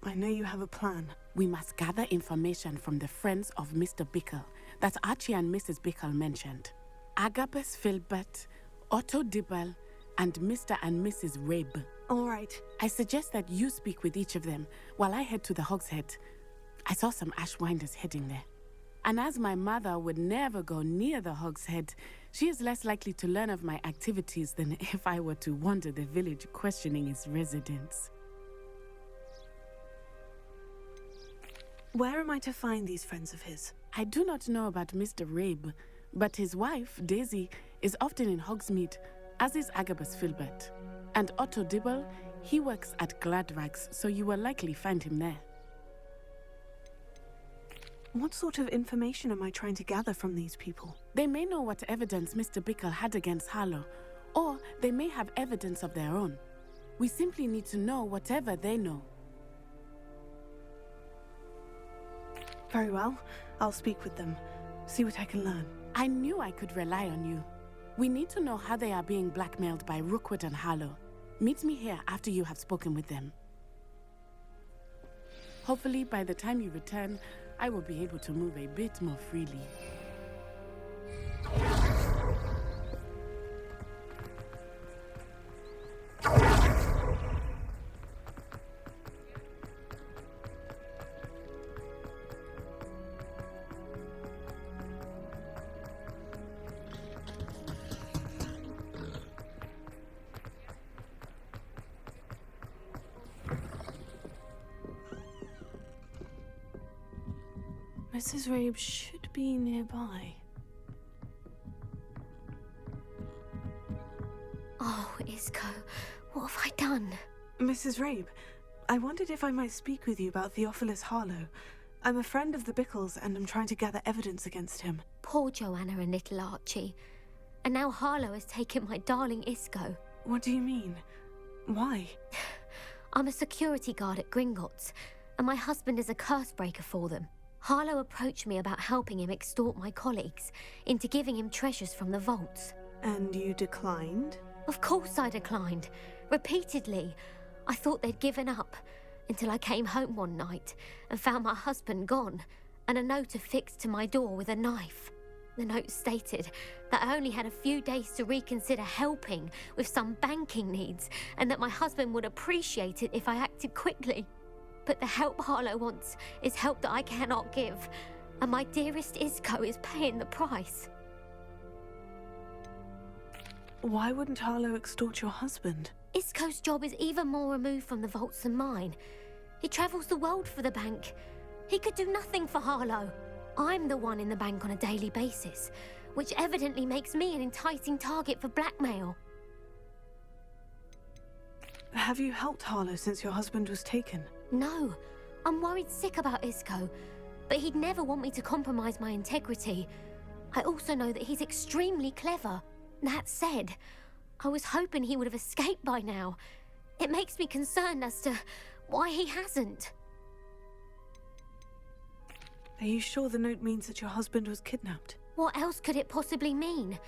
I know you have a plan. We must gather information from the friends of Mr. Bickle that Archie and Mrs. Bickle mentioned. Agabus Filbert, Otto Dibble, and Mr. and Mrs. Rabe. All right. I suggest that you speak with each of them while I head to the Hogshead. I saw some Ashwinders heading there. And as my mother would never go near the Hogshead, she is less likely to learn of my activities than if I were to wander the village questioning its residents. Where am I to find these friends of his? I do not know about Mr. Rabe, but his wife, Daisy, is often in Hogsmeade, as is Agabus Filbert. And Otto Dibble, he works at Gladrags, so you will likely find him there. What sort of information am I trying to gather from these people? They may know what evidence Mr. Bickle had against Harlow, or they may have evidence of their own. We simply need to know whatever they know. Very well. I'll speak with them. See what I can learn. I knew I could rely on you. We need to know how they are being blackmailed by Rookwood and Harlow. Meet me here after you have spoken with them. Hopefully, by the time you return, I will be able to move a bit more freely. Mrs. Rabe should be nearby. Oh, Isco, what have I done? Mrs. Rabe, I wondered if I might speak with you about Theophilus Harlow. I'm a friend of the Bickles and I'm trying to gather evidence against him. Poor Joanna and little Archie. And now Harlow has taken my darling Isco. What do you mean? Why? I'm a security guard at Gringotts, and my husband is a curse breaker for them. Harlow approached me about helping him extort my colleagues into giving him treasures from the vaults. And you declined? Of course I declined. Repeatedly. I thought they'd given up. until I came home one night and found my husband gone and a note affixed to my door with a knife. The note stated that I only had a few days to reconsider helping with some banking needs and that my husband would appreciate it if I acted quickly. But the help Harlow wants is help that I cannot give, and my dearest Isco is paying the price. Why wouldn't Harlow extort your husband? Isco's job is even more removed from the vaults than mine. He travels the world for the bank. He could do nothing for Harlow. I'm the one in the bank on a daily basis, which evidently makes me an enticing target for blackmail. Have you helped Harlow since your husband was taken? No. I'm worried sick about Isco, but he'd never want me to compromise my integrity. I also know that he's extremely clever. That said, I was hoping he would have escaped by now. It makes me concerned as to why he hasn't. Are you sure the note means that your husband was kidnapped? What else could it possibly mean?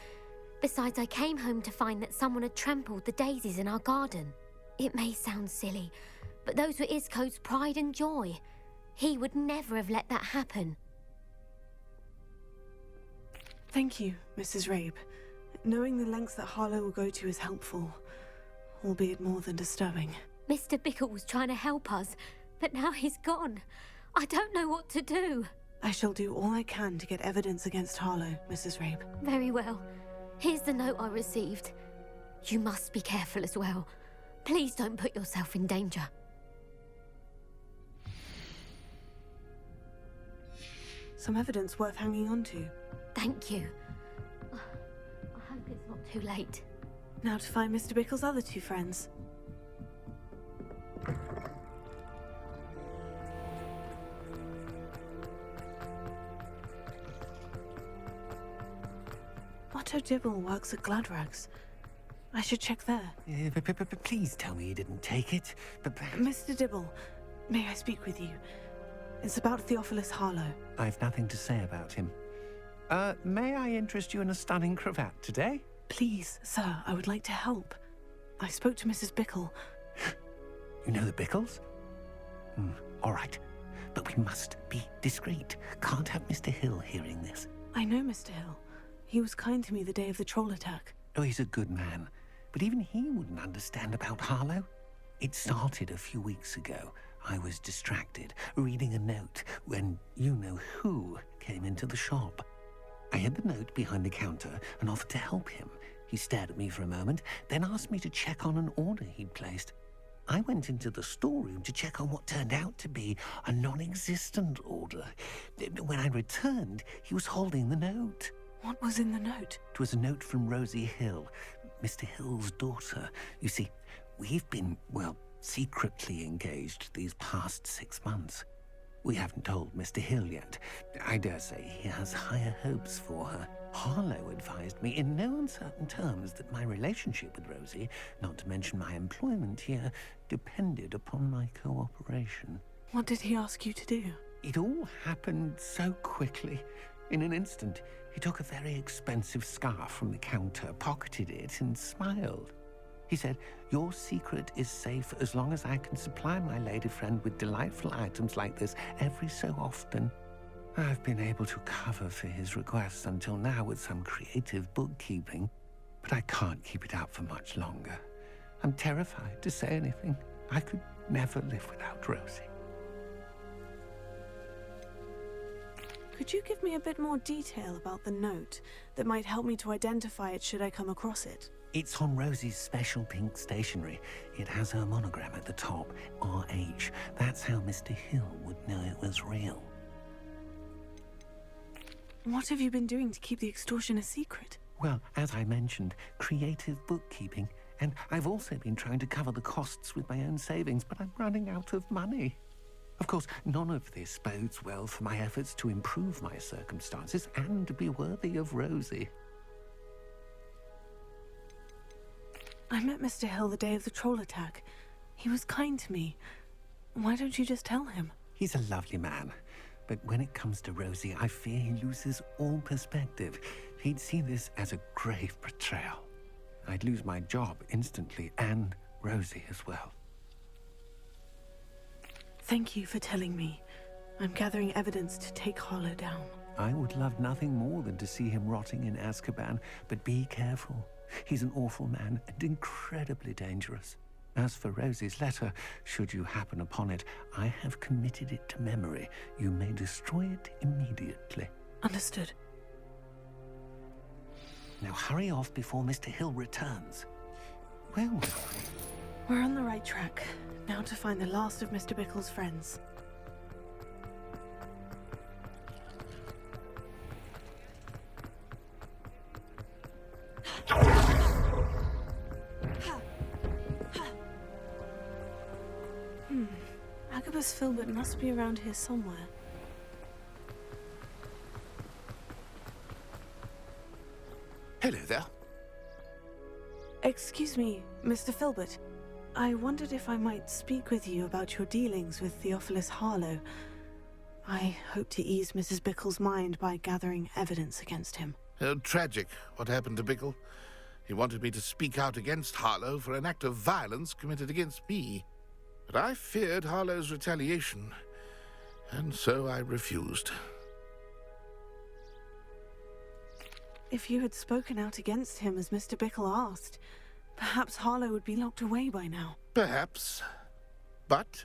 Besides, I came home to find that someone had trampled the daisies in our garden. It may sound silly, but those were Isco's pride and joy. He would never have let that happen. Thank you, Mrs. Rabe. Knowing the lengths that Harlow will go to is helpful, albeit more than disturbing. Mr. Bickle was trying to help us, but now he's gone. I don't know what to do. I shall do all I can to get evidence against Harlow, Mrs. Rabe. Very well. Here's the note I received. You must be careful as well. Please don't put yourself in danger. Some evidence worth hanging on to. Thank you. I hope it's not too late. Now to find Mr. Bickle's other two friends. Otto Dibble works at Gladrags. I should check there. Please tell me you didn't take it. Mr. Dibble, may I speak with you? It's about Theophilus Harlow. I've nothing to say about him. May I interest you in a stunning cravat today? Please, sir, I would like to help. I spoke to Mrs. Bickle. You know the Bickles? All right. But we must be discreet. Can't have Mr. Hill hearing this. I know Mr. Hill. He was kind to me the day of the troll attack. Oh, he's a good man. But even he wouldn't understand about Harlow. It started a few weeks ago. I was distracted, reading a note, when you-know-who came into the shop. I hid the note behind the counter and offered to help him. He stared at me for a moment, then asked me to check on an order he'd placed. I went into the storeroom to check on what turned out to be a non-existent order. When I returned, he was holding the note. What was in the note? It was a note from Rosie Hill, Mr. Hill's daughter. You see, we've been, secretly engaged these past 6 months. We haven't told Mr. Hill yet. I dare say he has higher hopes for her. Harlow advised me in no uncertain terms that my relationship with Rosie, not to mention my employment here, depended upon my cooperation. What did he ask you to do? It all happened so quickly. In an instant, he took a very expensive scarf from the counter, pocketed it, and smiled. He said, "Your secret is safe as long as I can supply my lady friend with delightful items like this every so often." I've been able to cover for his requests until now with some creative bookkeeping, but I can't keep it up for much longer. I'm terrified to say anything. I could never live without Rosie. Could you give me a bit more detail about the note that might help me to identify it should I come across it? It's on Rosie's special pink stationery. It has her monogram at the top, RH. That's how Mr. Hill would know it was real. What have you been doing to keep the extortion a secret? Well, as I mentioned, creative bookkeeping. And I've also been trying to cover the costs with my own savings, but I'm running out of money. Of course, none of this bodes well for my efforts to improve my circumstances and to be worthy of Rosie. I met Mr. Hill the day of the troll attack. He was kind to me. Why don't you just tell him? He's a lovely man. But when it comes to Rosie, I fear he loses all perspective. He'd see this as a grave betrayal. I'd lose my job instantly, and Rosie as well. Thank you for telling me. I'm gathering evidence to take Harlow down. I would love nothing more than to see him rotting in Azkaban, but be careful. He's an awful man and incredibly dangerous. As for Rosie's letter, should you happen upon it, I have committed it to memory. You may destroy it immediately. Understood. Now hurry off before Mr. Hill returns. Where were we? We're on the right track. Now to find the last of Mr. Bickle's friends. Agabus Filbert must be around here somewhere. Hello there. Excuse me, Mr. Filbert. I wondered if I might speak with you about your dealings with Theophilus Harlow. I hope to ease Mrs. Bickle's mind by gathering evidence against him. Tragic, what happened to Bickle. He wanted me to speak out against Harlow for an act of violence committed against me. But I feared Harlow's retaliation, and so I refused. If you had spoken out against him as Mr. Bickle asked, perhaps Harlow would be locked away by now. Perhaps. But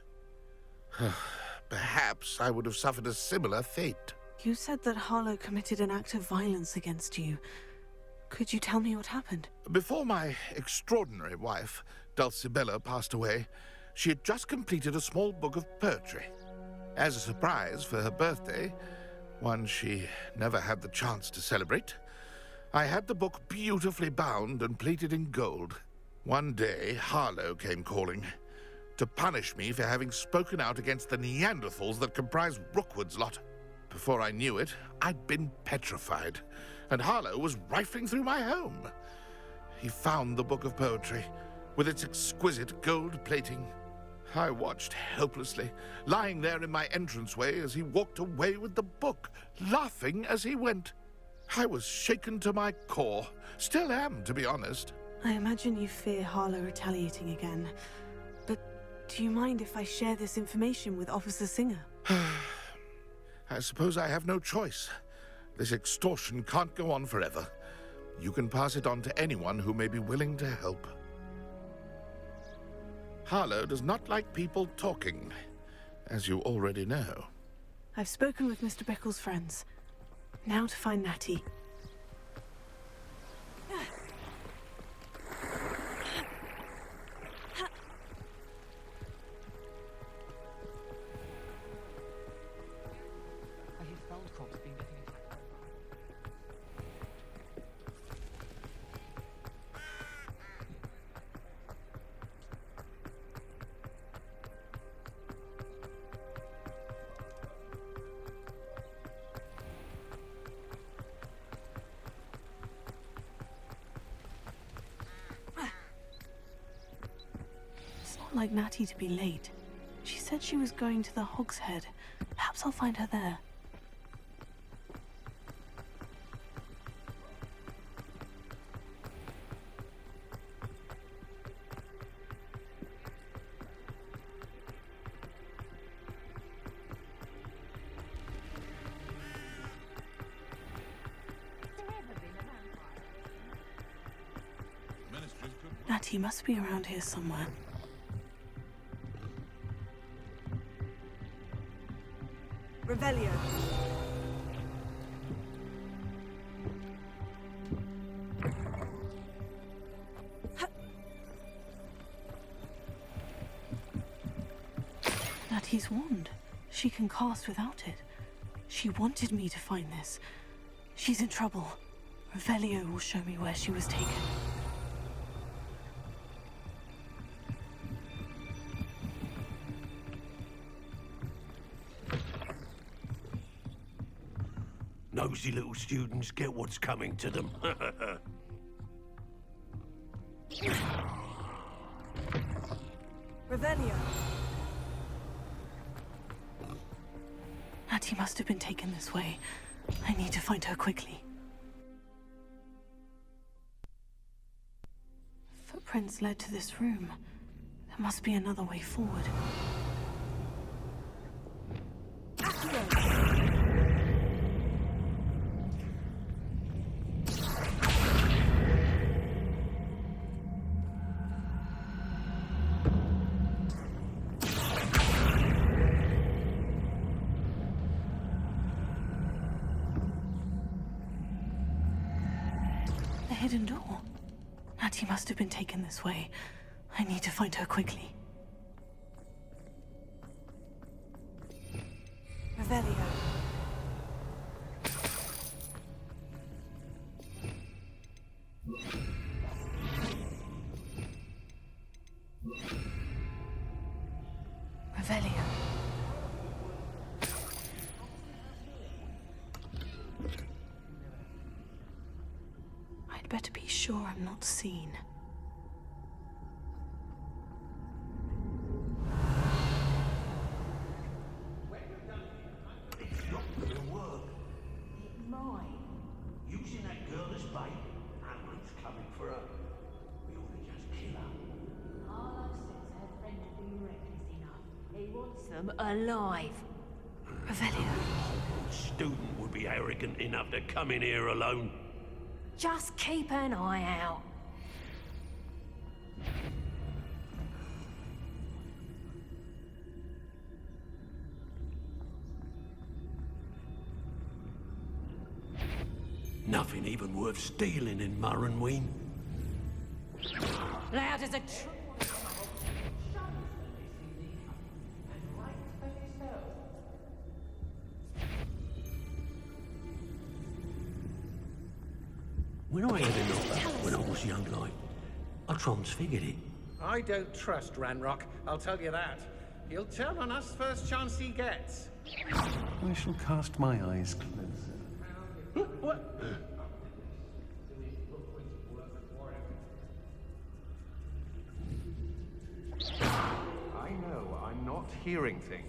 perhaps I would have suffered a similar fate. You said that Harlow committed an act of violence against you. Could you tell me what happened? Before my extraordinary wife, Dulcibella, passed away, she had just completed a small book of poetry. As a surprise for her birthday, one she never had the chance to celebrate, I had the book beautifully bound and plated in gold. One day, Harlow came calling to punish me for having spoken out against the Neanderthals that comprise Rookwood's lot. Before I knew it, I'd been petrified, and Harlow was rifling through my home. He found the book of poetry, with its exquisite gold plating. I watched helplessly, lying there in my entranceway as he walked away with the book, laughing as he went. I was shaken to my core. Still am, to be honest. I imagine you fear Harlow retaliating again. But do you mind if I share this information with Officer Singer? I suppose I have no choice. This extortion can't go on forever. You can pass it on to anyone who may be willing to help. Harlow does not like people talking, as you already know. I've spoken with Mr. Bickle's friends. Now to find Natty. Like Natty to be late. She said she was going to the Hog's Head. Perhaps I'll find her there. Natty must be around here somewhere. Revelio. Natty's wand. She can cast without it. She wanted me to find this. She's in trouble. Revelio will show me where she was taken. Nosy little students get what's coming to them. Revelio. Natty must have been taken this way. I need to find her quickly. Footprints led to this room. There must be another way forward. hidden door. Natty must have been taken this way. I need to find her quickly. Revelio. Revelio. I'd better be sure I'm not seen. It's not gonna work. It might. Using that girl as bait, Hamlet's coming for her. We ought to just kill her. Harlow says her friend will be reckless enough. He wants them alive. Revelio. What student would be arrogant enough to come in here alone? Just keep an eye out. Nothing even worth stealing in Murrenween. Loud as a tree. When I had an offer when I was young, like, I transfigured it. I don't trust Ranrock, I'll tell you that. He'll turn on us first chance he gets. I shall cast my eyes closer. What? I know, I'm not hearing things.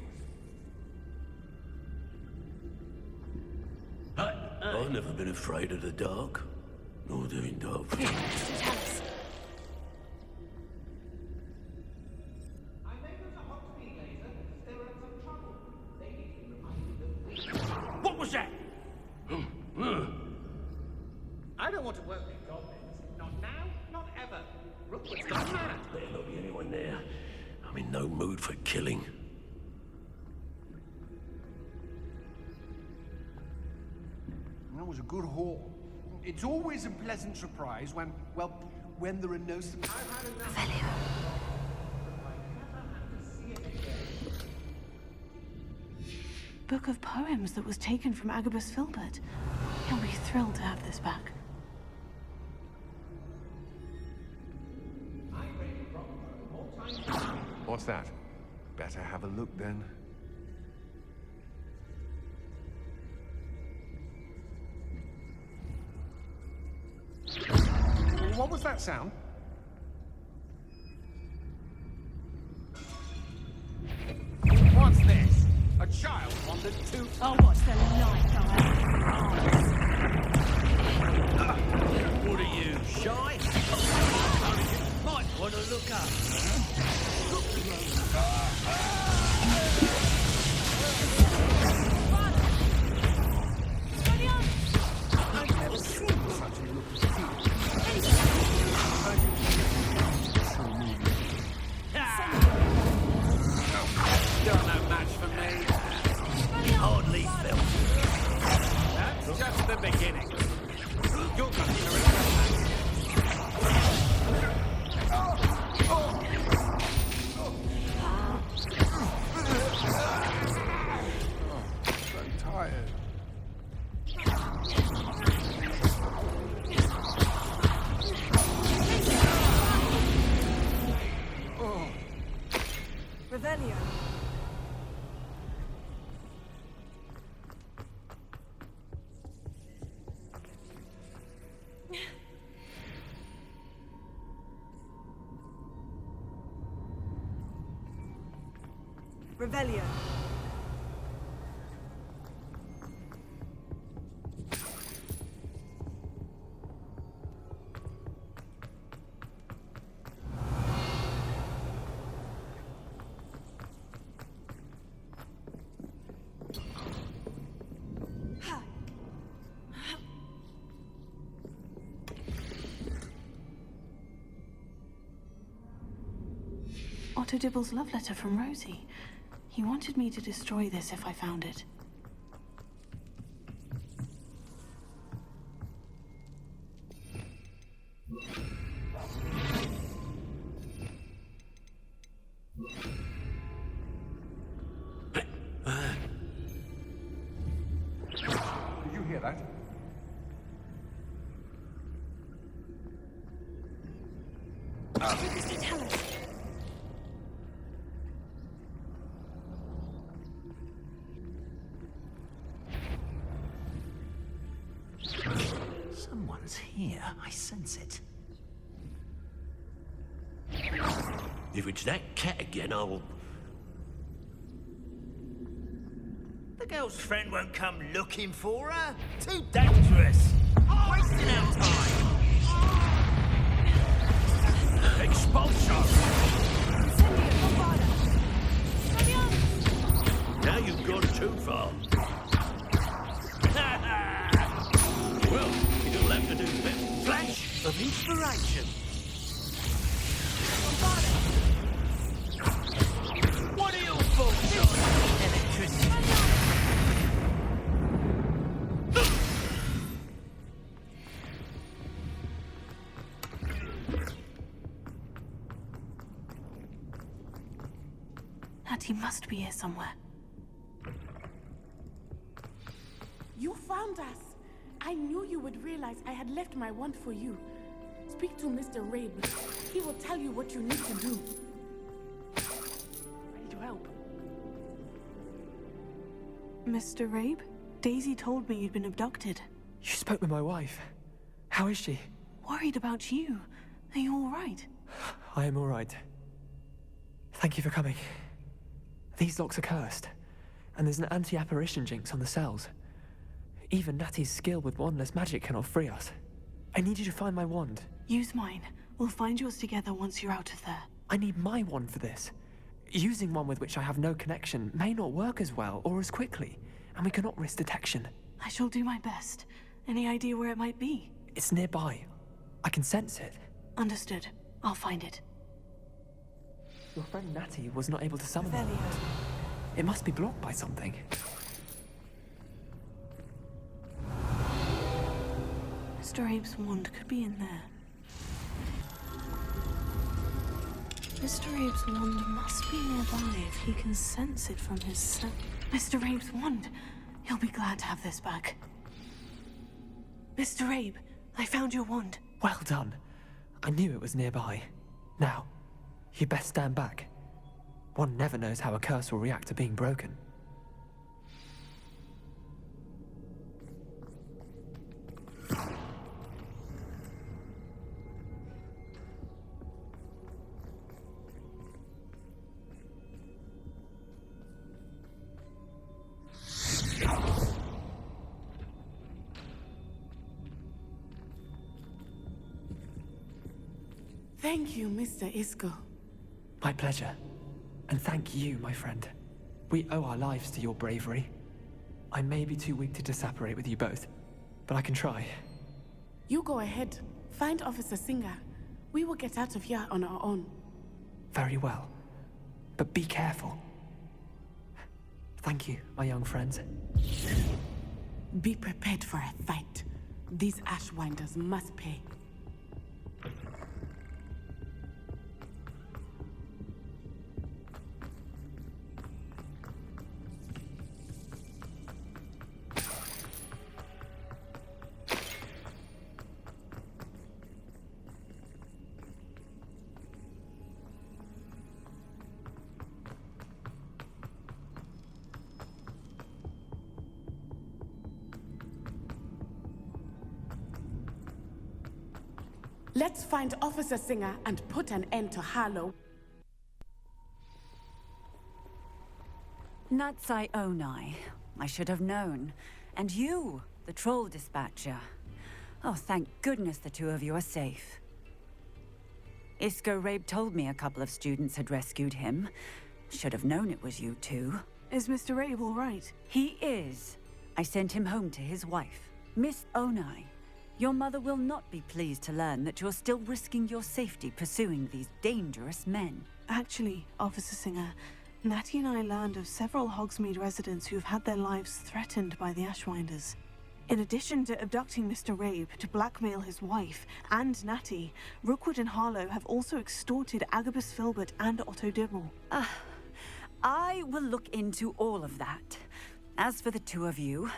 I've never been afraid of the dark, nor doing dark things. What was that? I don't want to work with goblins. Not now, not ever. Rookwood's gone mad. There'll not be anyone there. I'm in no mood for killing. That was a good haul. It's always a pleasant surprise when, well, when there are no... Book of poems that was taken from Agabus Filbert. He'll be thrilled to have this back. What's that? Better have a look then. What was that sound? What's this? A child wandered too... Oh, what's the light What are you, shy? Might want to look up. I've never seen such a look of fear. You're no match for me. Hardly felt. That's just the beginning. You're going to regret So tired. Revelio. Revelio. Otto Dibble's love letter from Rosie. He wanted me to destroy this if I found it. Tell us. Someone's here. I sense it. If it's that cat again, I'll... The girl's friend won't come looking for her. Too dangerous. Wasting our time. Expulsion! Now you've gone too far. Well, you'll have to do a bit. Flash of inspiration. What are your thoughts on electricity? Natty must be here somewhere. You found us! I knew you would realize I had left my wand for you. Speak to Mr. Rabe. He will tell you what you need to do. Ready to help. Mr. Rabe? Daisy told me you'd been abducted. You spoke with my wife. How is she? Worried about you. Are you all right? I am all right. Thank you for coming. These locks are cursed, and there's an anti-apparition jinx on the cells. Even Natty's skill with wandless magic cannot free us. I need you to find my wand. Use mine. We'll find yours together once you're out of there. I need my wand for this. Using one with which I have no connection may not work as well or as quickly, and we cannot risk detection. I shall do my best. Any idea where it might be? It's nearby. I can sense it. Understood. I'll find it. Your friend Natty was not able to summon it. It must be blocked by something. Mr. Abe's wand could be in there. Mr. Abe's wand must be nearby if he can sense it from his cell. Mr. Abe's wand! He'll be glad to have this back. Mr. Abe, I found your wand. Well done. I knew it was nearby. Now, you best stand back. One never knows how a curse will react to being broken. Thank you, Mr. Isco. My pleasure. And thank you, my friend. We owe our lives to your bravery. I may be too weak to disapparate with you both, but I can try. You go ahead. Find Officer Singer. We will get out of here on our own. Very well. But be careful. Thank you, my young friends. Be prepared for a fight. These Ashwinders must pay. Let's find Officer Singer and put an end to Harlow. Natsai Onai. I should have known. And you, the troll dispatcher. Oh, thank goodness the two of you are safe. Isco Rabe told me a couple of students had rescued him. Should have known it was you two. Is Mr. Rabe all right? He is. I sent him home to his wife, Miss Onai. Your mother will not be pleased to learn that you're still risking your safety pursuing these dangerous men. Actually, Officer Singer, Natty and I learned of several Hogsmeade residents who've had their lives threatened by the Ashwinders. In addition to abducting Mr. Rabe to blackmail his wife and Natty, Rookwood and Harlow have also extorted Agabus Filbert and Otto Dibble. I will look into all of that. As for the two of you,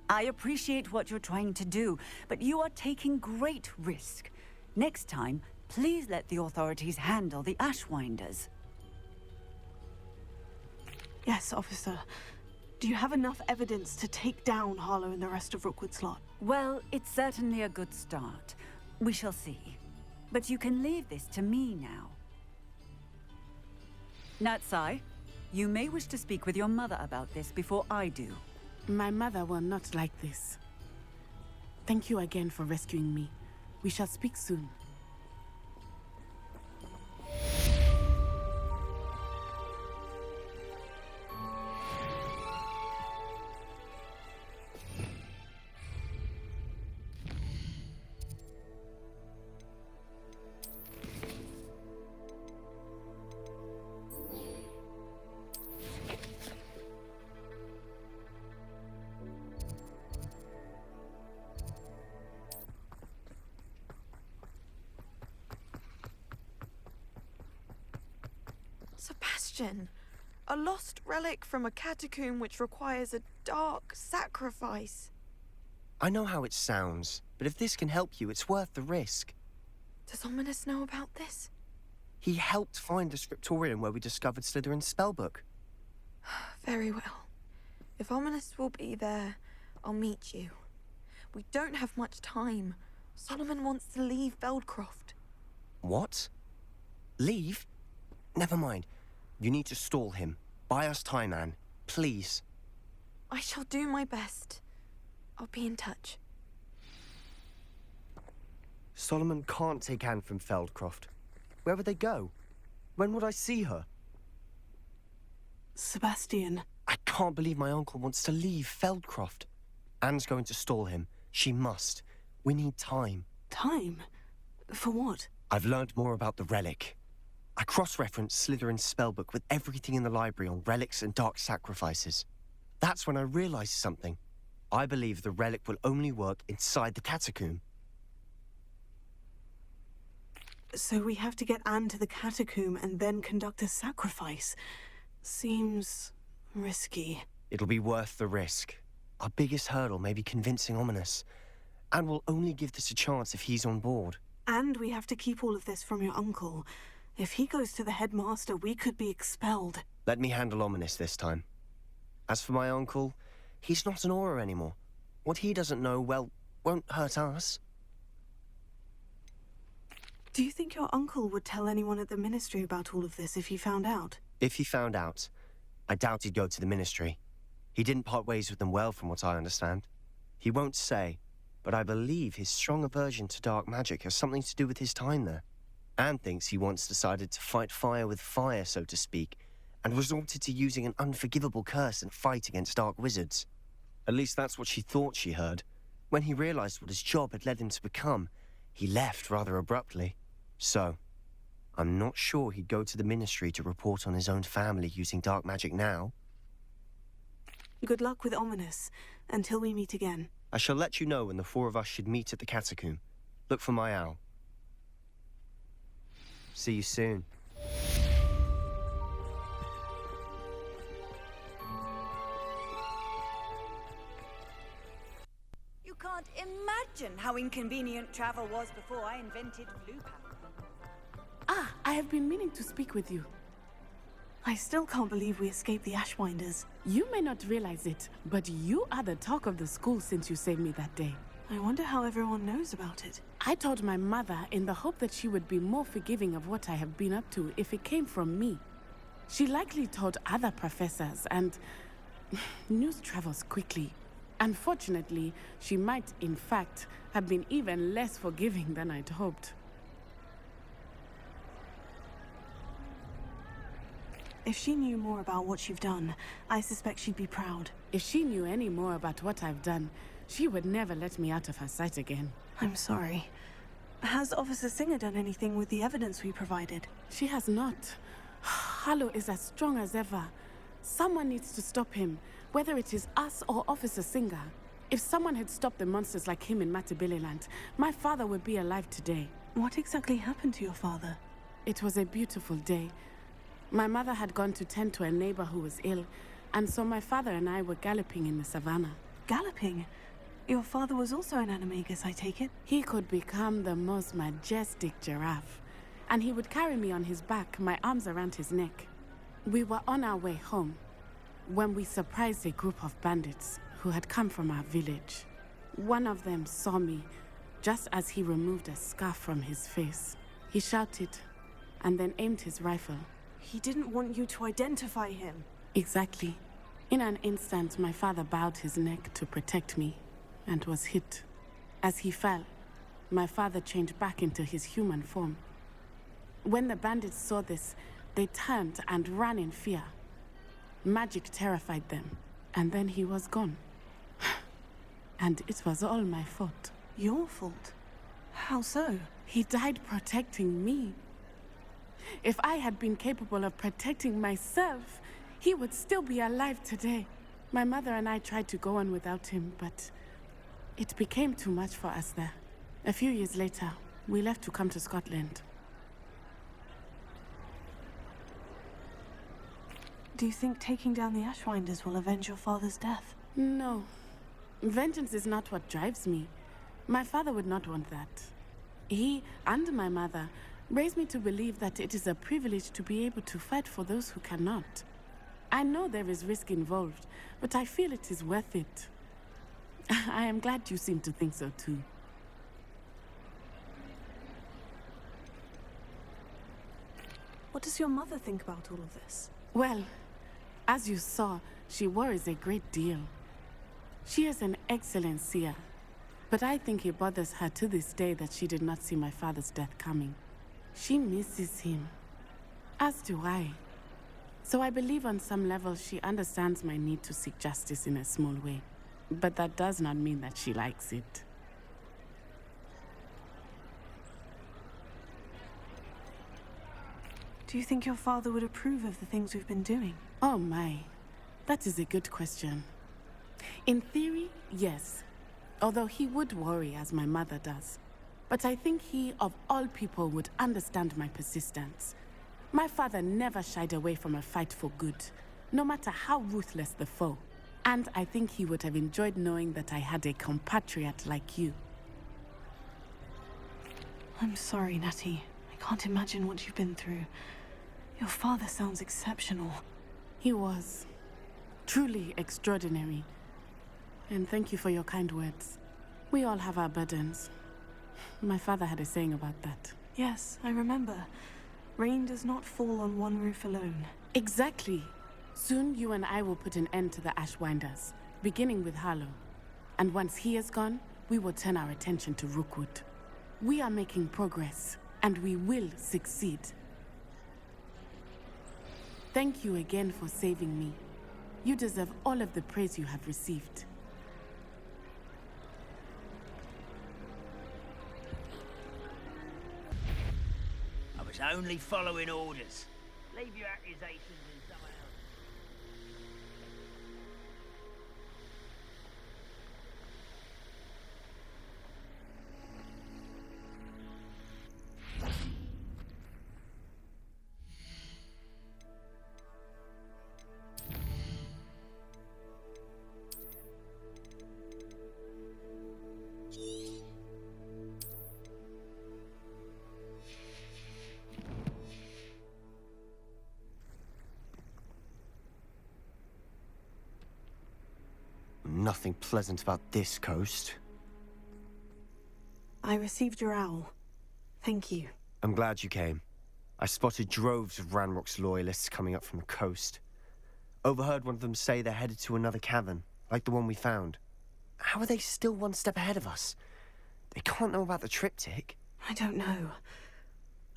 I appreciate what you're trying to do, but you are taking great risk. Next time, Please let the authorities handle the Ashwinders. Yes, officer. Do you have enough evidence to take down Harlow and the rest of Rookwood's lot? Well, it's certainly a good start. We shall see. But you can leave this to me now. Natsai, you may wish to speak with your mother about this before I do. My mother will not like this. Thank you again for rescuing me. We shall speak soon. Sebastian, a lost relic from a catacomb which requires a dark sacrifice. I know how it sounds, but if this can help you, it's worth the risk. Does Ominous know about this? He helped find the scriptorium where we discovered Slytherin's spellbook. Very well. If Ominous will be there, I'll meet you. We don't have much time. Solomon wants to leave Feldcroft. What? Leave? Never mind. You need to stall him. Buy us time, Anne. Please. I shall do my best. I'll be in touch. Solomon can't take Anne from Feldcroft. Where would they go? When would I see her? Sebastian. I can't believe my uncle wants to leave Feldcroft. Anne's going to stall him. She must. We need time. Time? For what? I've learned more about the relic. I cross-referenced Slytherin's spellbook with everything in the library on relics and dark sacrifices. That's when I realized something. I believe the relic will only work inside the catacomb. So we have to get Anne to the catacomb and then conduct a sacrifice. Seems risky. It'll be worth the risk. Our biggest hurdle may be convincing Ominous. And we'll only give this a chance if he's on board. And we have to keep all of this from your uncle. If he goes to the headmaster, we could be expelled. Let me handle Ominous this time. As for my uncle, he's not an Auror anymore. What he doesn't know, well, won't hurt us. Do you think your uncle would tell anyone at the Ministry about all of this if he found out? If he found out, I doubt he'd go to the Ministry. He didn't part ways with them well, from what I understand. He won't say, but I believe his strong aversion to dark magic has something to do with his time there. Anne thinks he once decided to fight fire with fire, so to speak, and resorted to using an unforgivable curse and fight against dark wizards. At least that's what she thought she heard. When he realized what his job had led him to become, he left rather abruptly. So, I'm not sure he'd go to the Ministry to report on his own family using dark magic now. Good luck with Ominous, until we meet again. I shall let you know when the four of us should meet at the catacomb. Look for my owl. See you soon. You can't imagine how inconvenient travel was before I invented blue power. Ah, I have been meaning to speak with you. I still can't believe we escaped the Ashwinders. You may not realize it, but you are the talk of the school since you saved me that day. I wonder how everyone knows about it. I told my mother in the hope that she would be more forgiving of what I have been up to if it came from me. She likely told other professors, and news travels quickly. Unfortunately, she might, in fact, have been even less forgiving than I'd hoped. If she knew more about what you've done, I suspect she'd be proud. If she knew any more about what I've done, she would never let me out of her sight again. I'm sorry. Has Officer Singer done anything with the evidence we provided? She has not. Harlow is as strong as ever. Someone needs to stop him, whether it is us or Officer Singer. If someone had stopped the monsters like him in Matabeleland, my father would be alive today. What exactly happened to your father? It was a beautiful day. My mother had gone to tend to a neighbor who was ill, and so my father and I were galloping in the savannah. Galloping? Your father was also an animagus, I take it? He could become the most majestic giraffe. And he would carry me on his back, my arms around his neck. We were on our way home when we surprised a group of bandits who had come from our village. One of them saw me just as he removed a scarf from his face. He shouted and then aimed his rifle. He didn't want you to identify him. Exactly. In an instant, my father bowed his neck to protect me and was hit. As he fell, my father changed back into his human form. When the bandits saw this, they turned and ran in fear. Magic terrified them, and then he was gone. And it was all my fault. Your fault? How so? He died protecting me. If I had been capable of protecting myself, he would still be alive today. My mother and I tried to go on without him, but it became too much for us there. A few years later, we left to come to Scotland. Do you think taking down the Ashwinders will avenge your father's death? No. Vengeance is not what drives me. My father would not want that. He and my mother raised me to believe that it is a privilege to be able to fight for those who cannot. I know there is risk involved, but I feel it is worth it. I am glad you seem to think so too. What does your mother think about all of this? Well, as you saw, she worries a great deal. She is an excellent seer, but I think it bothers her to this day that she did not see my father's death coming. She misses him, as do I. So I believe on some level she understands my need to seek justice in a small way. But that does not mean that she likes it. Do you think your father would approve of the things we've been doing? Oh my, that is a good question. In theory, yes. Although he would worry, as my mother does. But I think he, of all people, would understand my persistence. My father never shied away from a fight for good, no matter how ruthless the foe. And I think he would have enjoyed knowing that I had a compatriot like you. I'm sorry, Natty. I can't imagine what you've been through. Your father sounds exceptional. He was. Truly extraordinary. And thank you for your kind words. We all have our burdens. My father had a saying about that. Yes, I remember. Rain does not fall on one roof alone. Exactly. Soon you and I will put an end to the Ashwinders, beginning with Harlow. And once he is gone, we will turn our attention to Rookwood. We are making progress, and we will succeed. Thank you again for saving me. You deserve all of the praise you have received. I was only following orders. Leave your accusations in someone else. Nothing pleasant about this coast. I received your owl. Thank you. I'm glad you came. I spotted droves of Ranrock's loyalists coming up from the coast. Overheard one of them say they're headed to another cavern, like the one we found. How are they still one step ahead of us? They can't know about the triptych. I don't know.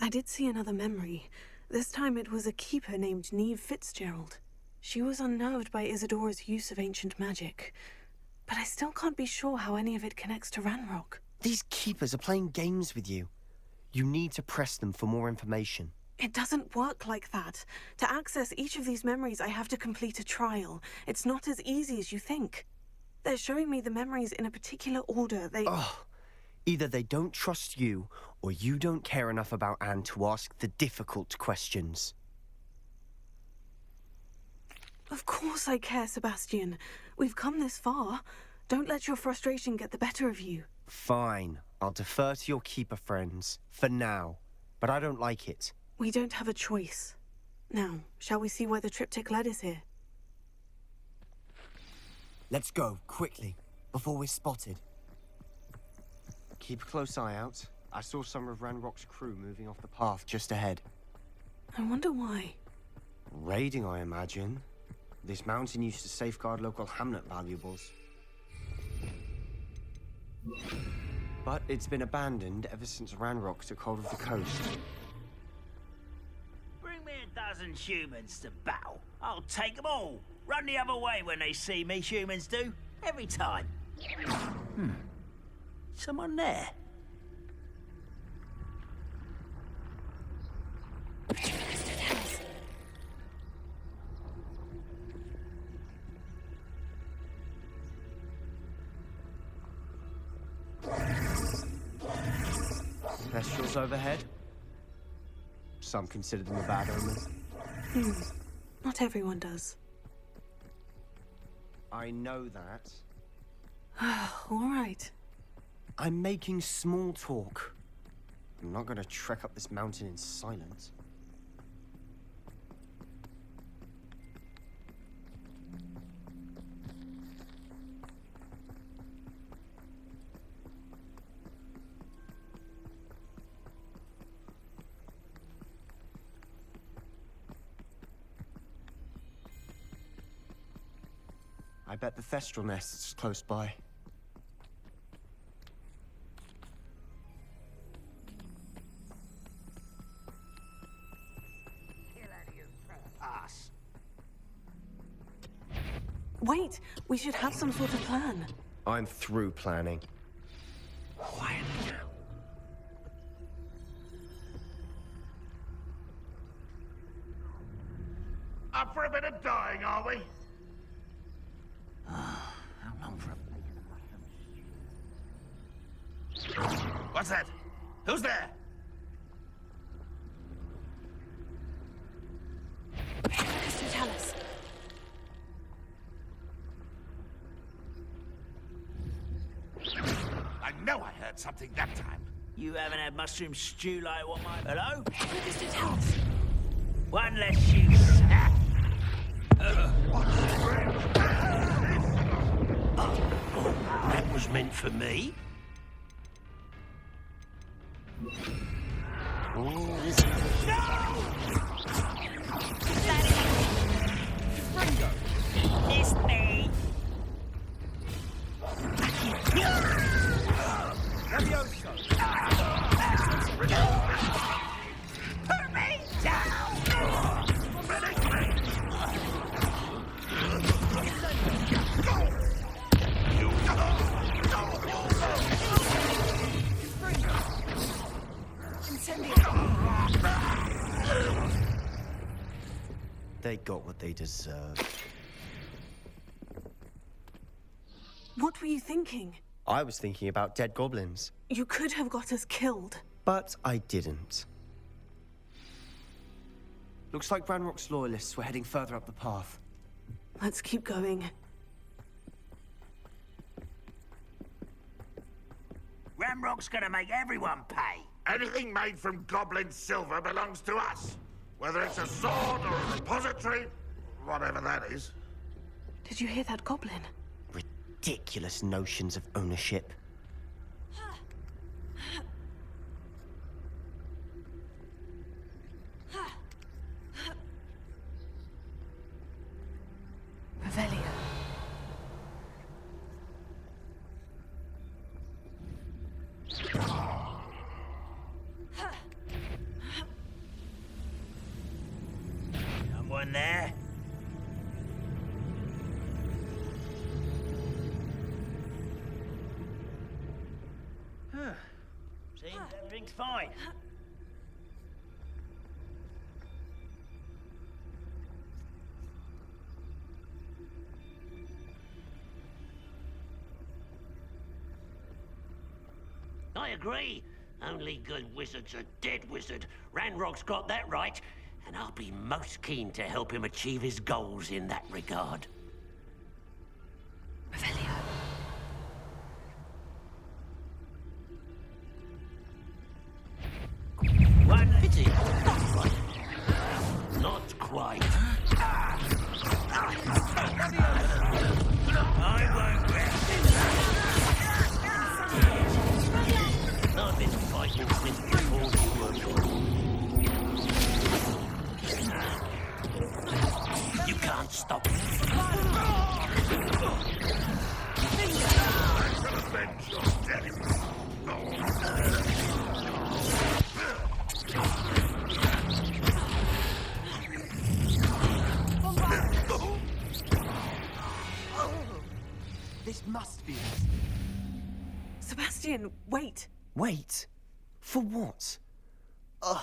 I did see another memory. This time it was a keeper named Niamh Fitzgerald. She was unnerved by Isadora's use of ancient magic. But I still can't be sure how any of it connects to Ranrock. These keepers are playing games with you. You need to press them for more information. It doesn't work like that. To access each of these memories, I have to complete a trial. It's not as easy as you think. They're showing me the memories in a particular order. Either they don't trust you, or you don't care enough about Anne to ask the difficult questions. Of course I care, Sebastian. We've come this far. Don't let your frustration get the better of you. Fine. I'll defer to your keeper friends. For now. But I don't like it. We don't have a choice. Now, shall we see why the triptych led us here? Let's go, quickly, before we're spotted. Keep a close eye out. I saw some of Ranrock's crew moving off the path just ahead. I wonder why. Raiding, I imagine. This mountain used to safeguard local hamlet valuables. But it's been abandoned ever since Ranrock took hold of the coast. Bring me a dozen humans to battle. I'll take them all. Run the other way when they see me, humans do. Every time. Someone there? Thestrals overhead? Some consider them a bad omen. Not everyone does. I know that. All right. I'm making small talk. I'm not gonna trek up this mountain in silence. I bet the Thestral nest's close by. Wait, we should have some sort of plan. I'm through planning. Quietly now. Up for a bit of dying, are we? How long for a... What's that? Who's there? Mr. Tallis. I know I heard something that time. You haven't had mushroom stew like what my... Hello? Mr. Tallis. One less you sap. That was meant for me. It's me. Put me down. They got what they deserved. What were you thinking? I was thinking about dead goblins. You could have got us killed. But I didn't. Looks like Ranrock's loyalists were heading further up the path. Let's keep going. Ranrock's gonna make everyone pay. Anything made from goblin silver belongs to us. Whether it's a sword or a repository, whatever that is. Did you hear that goblin? Ridiculous notions of ownership. Revelio. Someone there? Seems everything's fine. I agree. Only good wizards are dead wizard. Ranrock's got that right, and I'll be most keen to help him achieve his goals in that regard. Revelio. this before they were. You can't stop me. Avenge your death. This must be it. Sebastian, wait. Wait? For what? Ugh,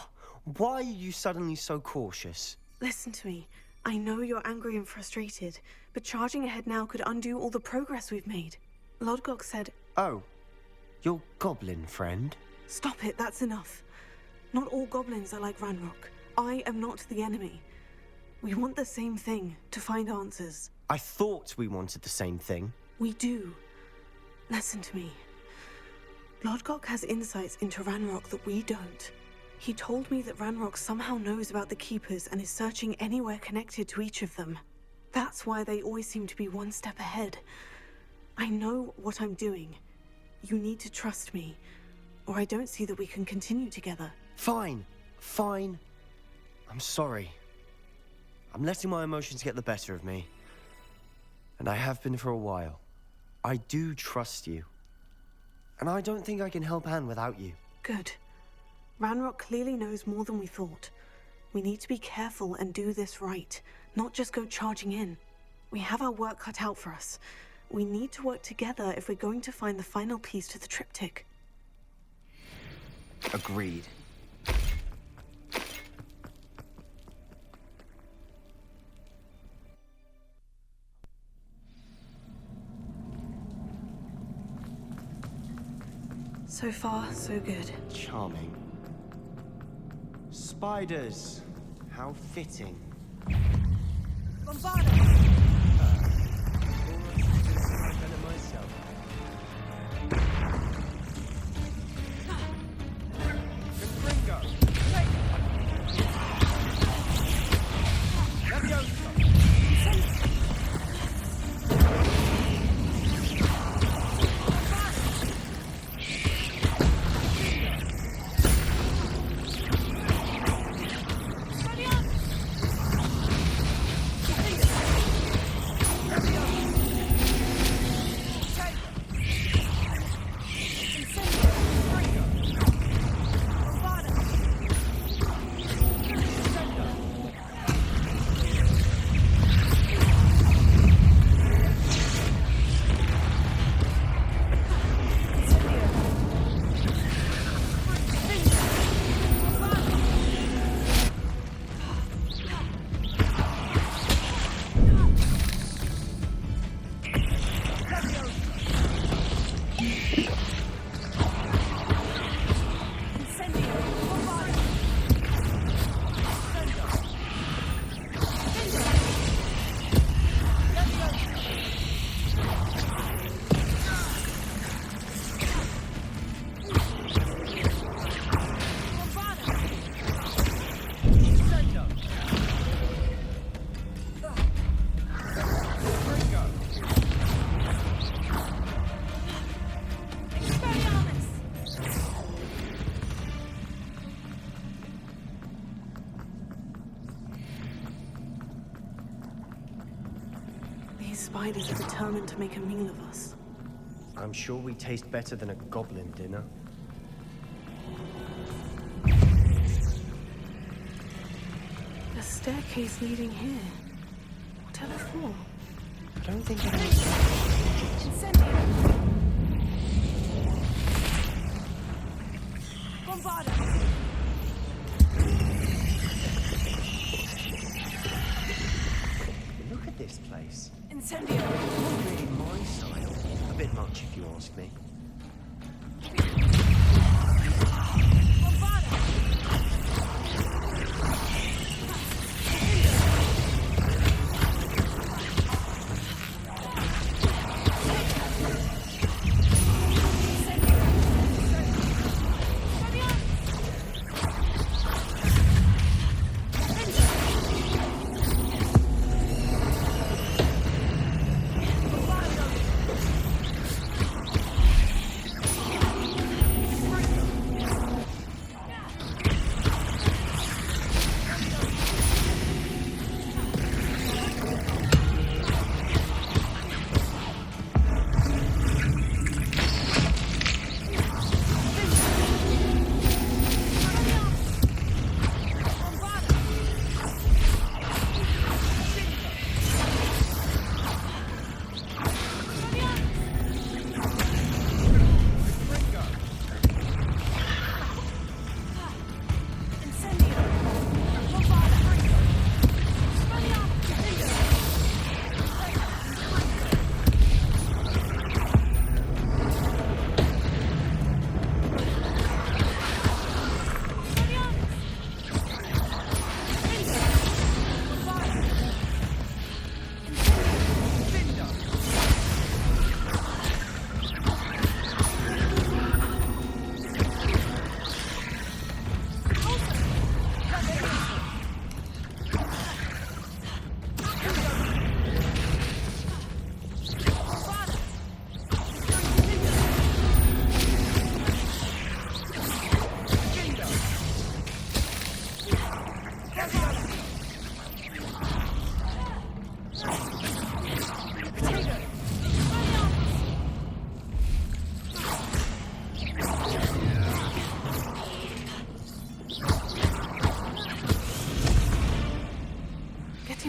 why are you suddenly so cautious? Listen to me. I know you're angry and frustrated, but charging ahead now could undo all the progress we've made. Lodgok said... Oh, your goblin friend? Stop it, that's enough. Not all goblins are like Ranrock. I am not the enemy. We want the same thing, to find answers. I thought we wanted the same thing. We do. Listen to me. Lodgok has insights into Ranrock that we don't. He told me that Ranrock somehow knows about the Keepers and is searching anywhere connected to each of them. That's why they always seem to be one step ahead. I know what I'm doing. You need to trust me, or I don't see that we can continue together. Fine. Fine. I'm sorry. I'm letting my emotions get the better of me. And I have been for a while. I do trust you. And I don't think I can help Anne without you. Good. Ranrock clearly knows more than we thought. We need to be careful and do this right, not just go charging in. We have our work cut out for us. We need to work together if we're going to find the final piece to the triptych. Agreed. So far, so good. Charming. Spiders. How fitting. Spiders are determined to make a meal of us. I'm sure we taste better than a goblin dinner. A staircase leading here. Whatever for? I don't think Look at this place. Incendio! Not really my style. A bit much, if you ask me.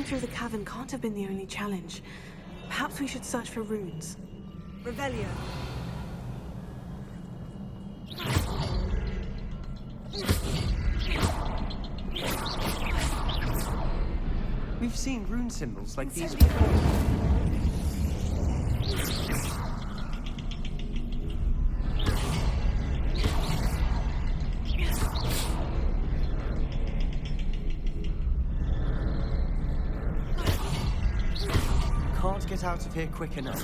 through the cavern can't have been the only challenge. Perhaps we should search for runes. Revelio. We've seen rune symbols like these before. Can't get out of here quick enough.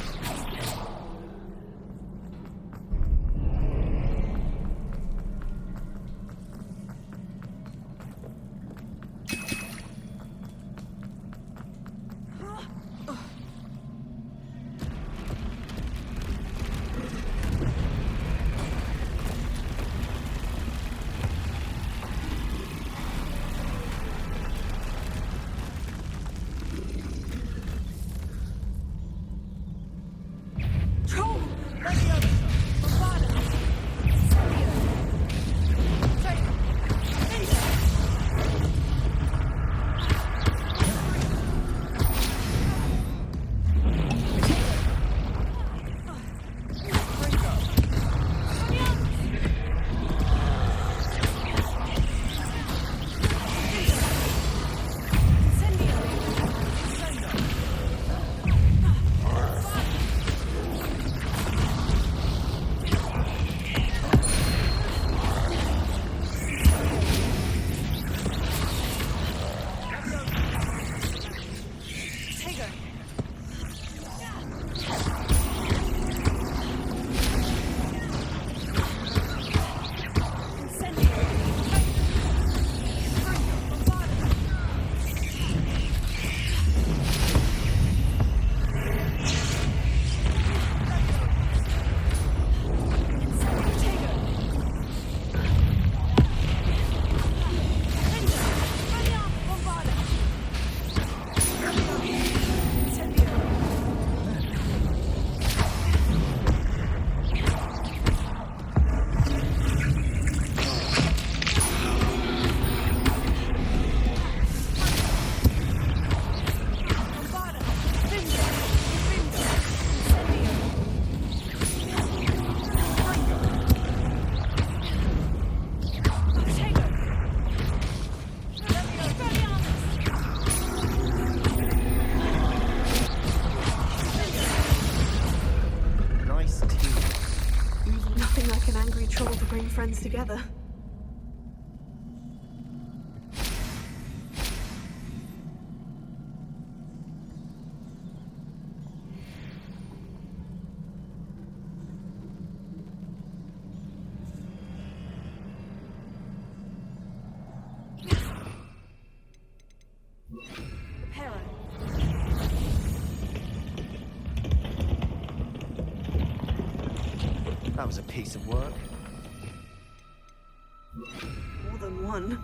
Friends together. That was a piece of work. More than one.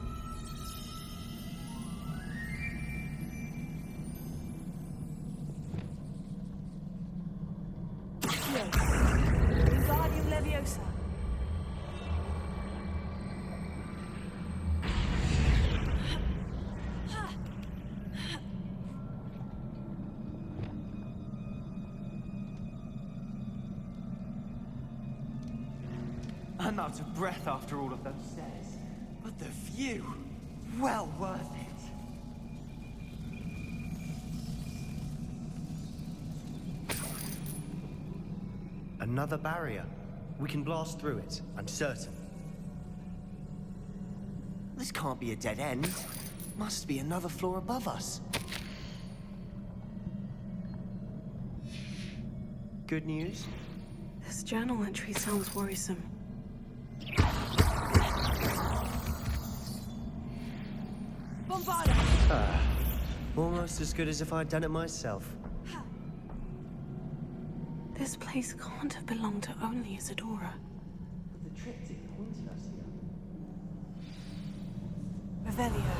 Wingardium Leviosa. I'm out of breath after all of those stairs, but the view, well worth it. Another barrier. We can blast through it, I'm certain. This can't be a dead end. Must be another floor above us. Good news? This journal entry sounds worrisome. Almost as good as if I'd done it myself. This place can't have belonged to only Isadora. But the triptych pointed us here. Revelio.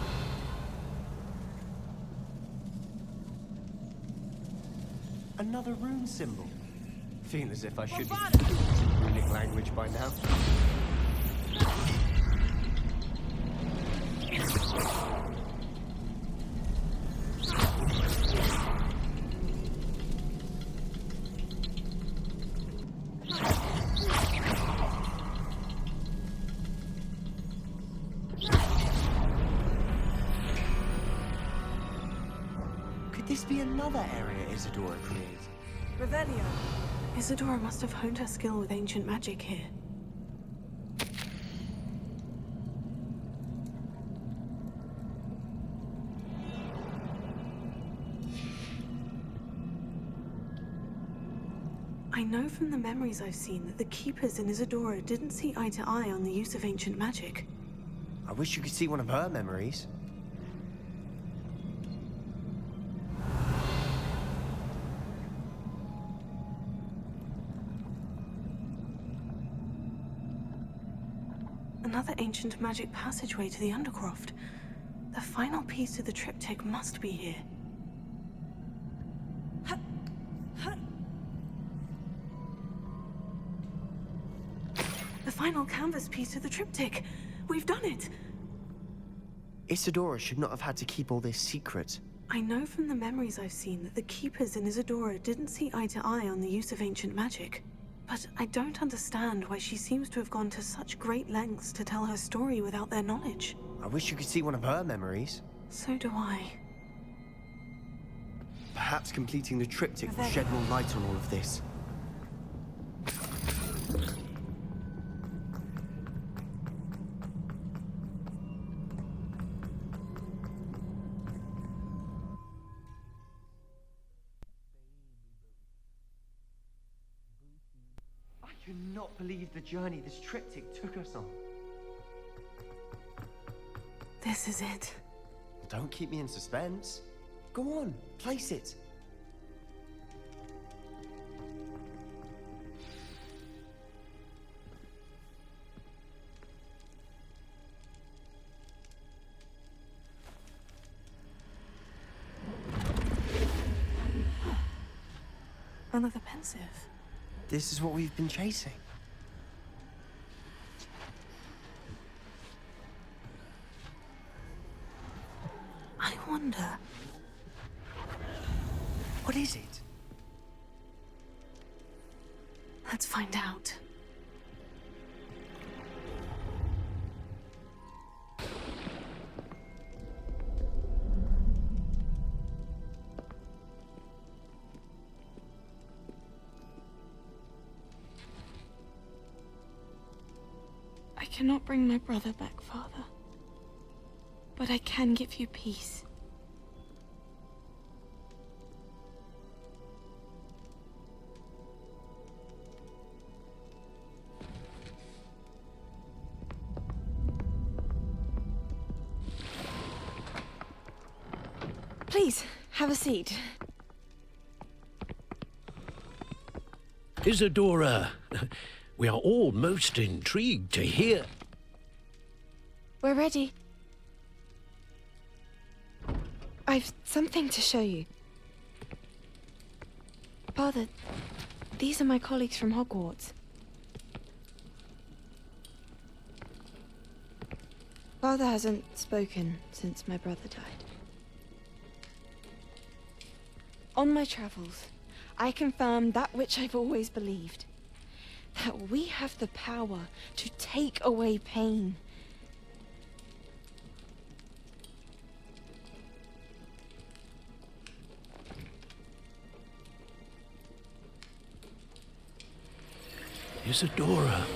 Another rune symbol. Feel as if I should be runic language by now. this be another area Isadora created? Revelio. Isadora must have honed her skill with ancient magic here. I know from the memories I've seen that the Keepers in Isadora didn't see eye to eye on the use of ancient magic. I wish you could see one of her memories. Another ancient magic passageway to the Undercroft. The final piece of the triptych must be here. The final canvas piece of the triptych. We've done it! Isadora should not have had to keep all this secret. I know from the memories I've seen that the Keepers in Isadora didn't see eye to eye on the use of ancient magic. But I don't understand why she seems to have gone to such great lengths to tell her story without their knowledge. I wish you could see one of her memories. So do I. Perhaps completing the triptych will shed more light on all of this. I cannot believe the journey this triptych took us on. This is it. Don't keep me in suspense. Go on, place it. Another pensive. This is what we've been chasing. I wonder... What is it? Let's find out. I cannot bring my brother back, Father. But I can give you peace. Please, have a seat. Isadora, we are all most intrigued to hear. We're ready. I've something to show you. Father, these are my colleagues from Hogwarts. Father hasn't spoken since my brother died. On my travels, I confirmed that which I've always believed. That we have the power to take away pain. Isadora.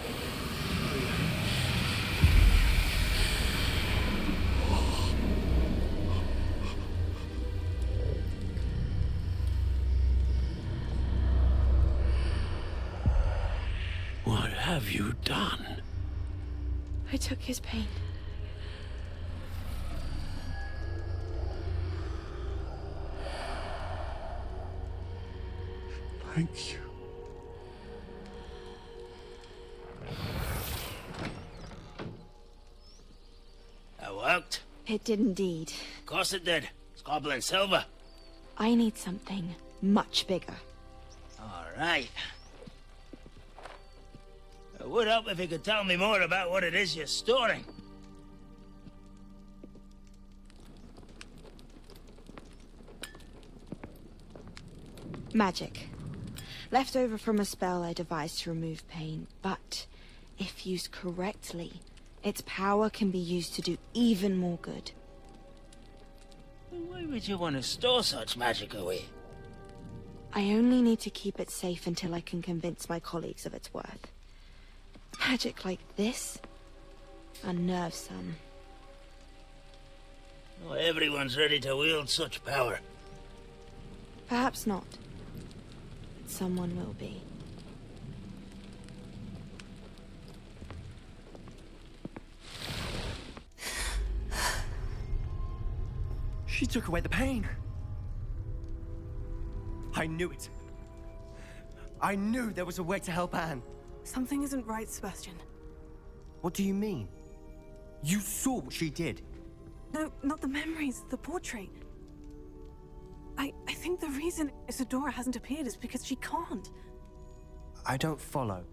What have you done? I took his pain. Thank you. That worked? It did indeed. Of course it did. It's goblin silver. I need something much bigger. All right. It would help if you could tell me more about what it is you're storing. Magic. Left over from a spell I devised to remove pain, but if used correctly, its power can be used to do even more good. Wait Why would you want to store such magic away? I only need to keep it safe until I can convince my colleagues of its worth. Magic like this unnerves some. Not everyone's ready to wield such power. Perhaps not. But someone will be. She took away the pain. I knew it. I knew there was a way to help Anne. Something isn't right, Sebastian. What do you mean? You saw what she did. No, not the memories, the portrait. I think the reason Isadora hasn't appeared is because she can't. I don't follow.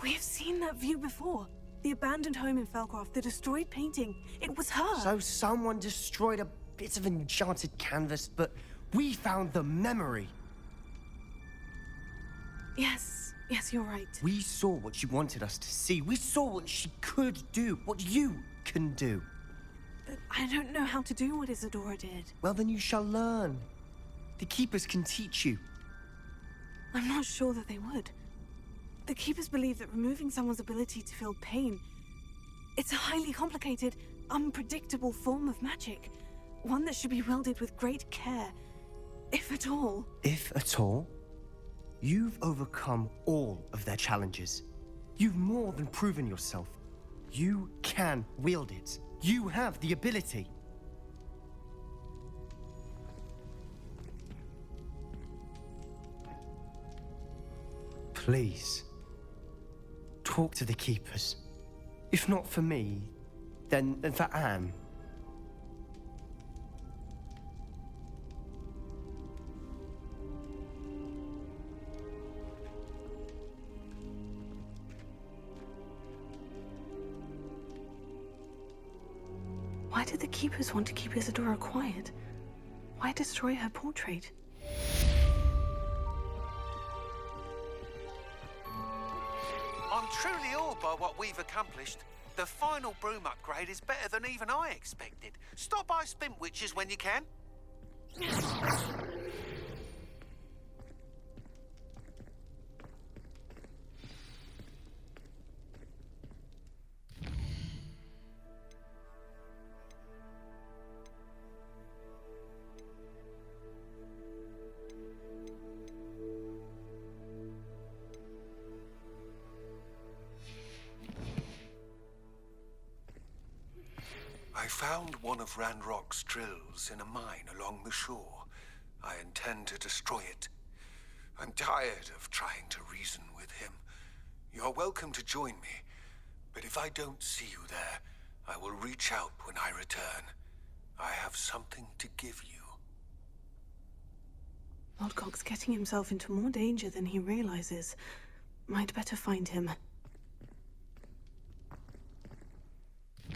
We have seen that view before. The abandoned home in Felcroft, the destroyed painting. It was her. So someone destroyed a bit of enchanted canvas, but we found the memory. Yes, you're right. We saw what she wanted us to see. We saw what she could do, what you can do. But I don't know how to do what Isadora did. Well, then you shall learn. The Keepers can teach you. I'm not sure that they would. The Keepers believe that removing someone's ability to feel pain, it's a highly complicated, unpredictable form of magic. One that should be wielded with great care, if at all. If at all? You've overcome all of their challenges. You've more than proven yourself. You can wield it. You have the ability. Please, talk to the Keepers. If not for me, then for Anne. Why did the Keepers want to keep Isadora quiet? Why destroy her portrait? I'm truly awed by what we've accomplished. The final broom upgrade is better than even I expected. Stop by Spintwitches when you can. I found one of Ranrock's drills in a mine along the shore. I intend to destroy it. I'm tired of trying to reason with him. You're welcome to join me, but if I don't see you there, I will reach out when I return. I have something to give you. Lodgok's getting himself into more danger than he realizes. Might better find him.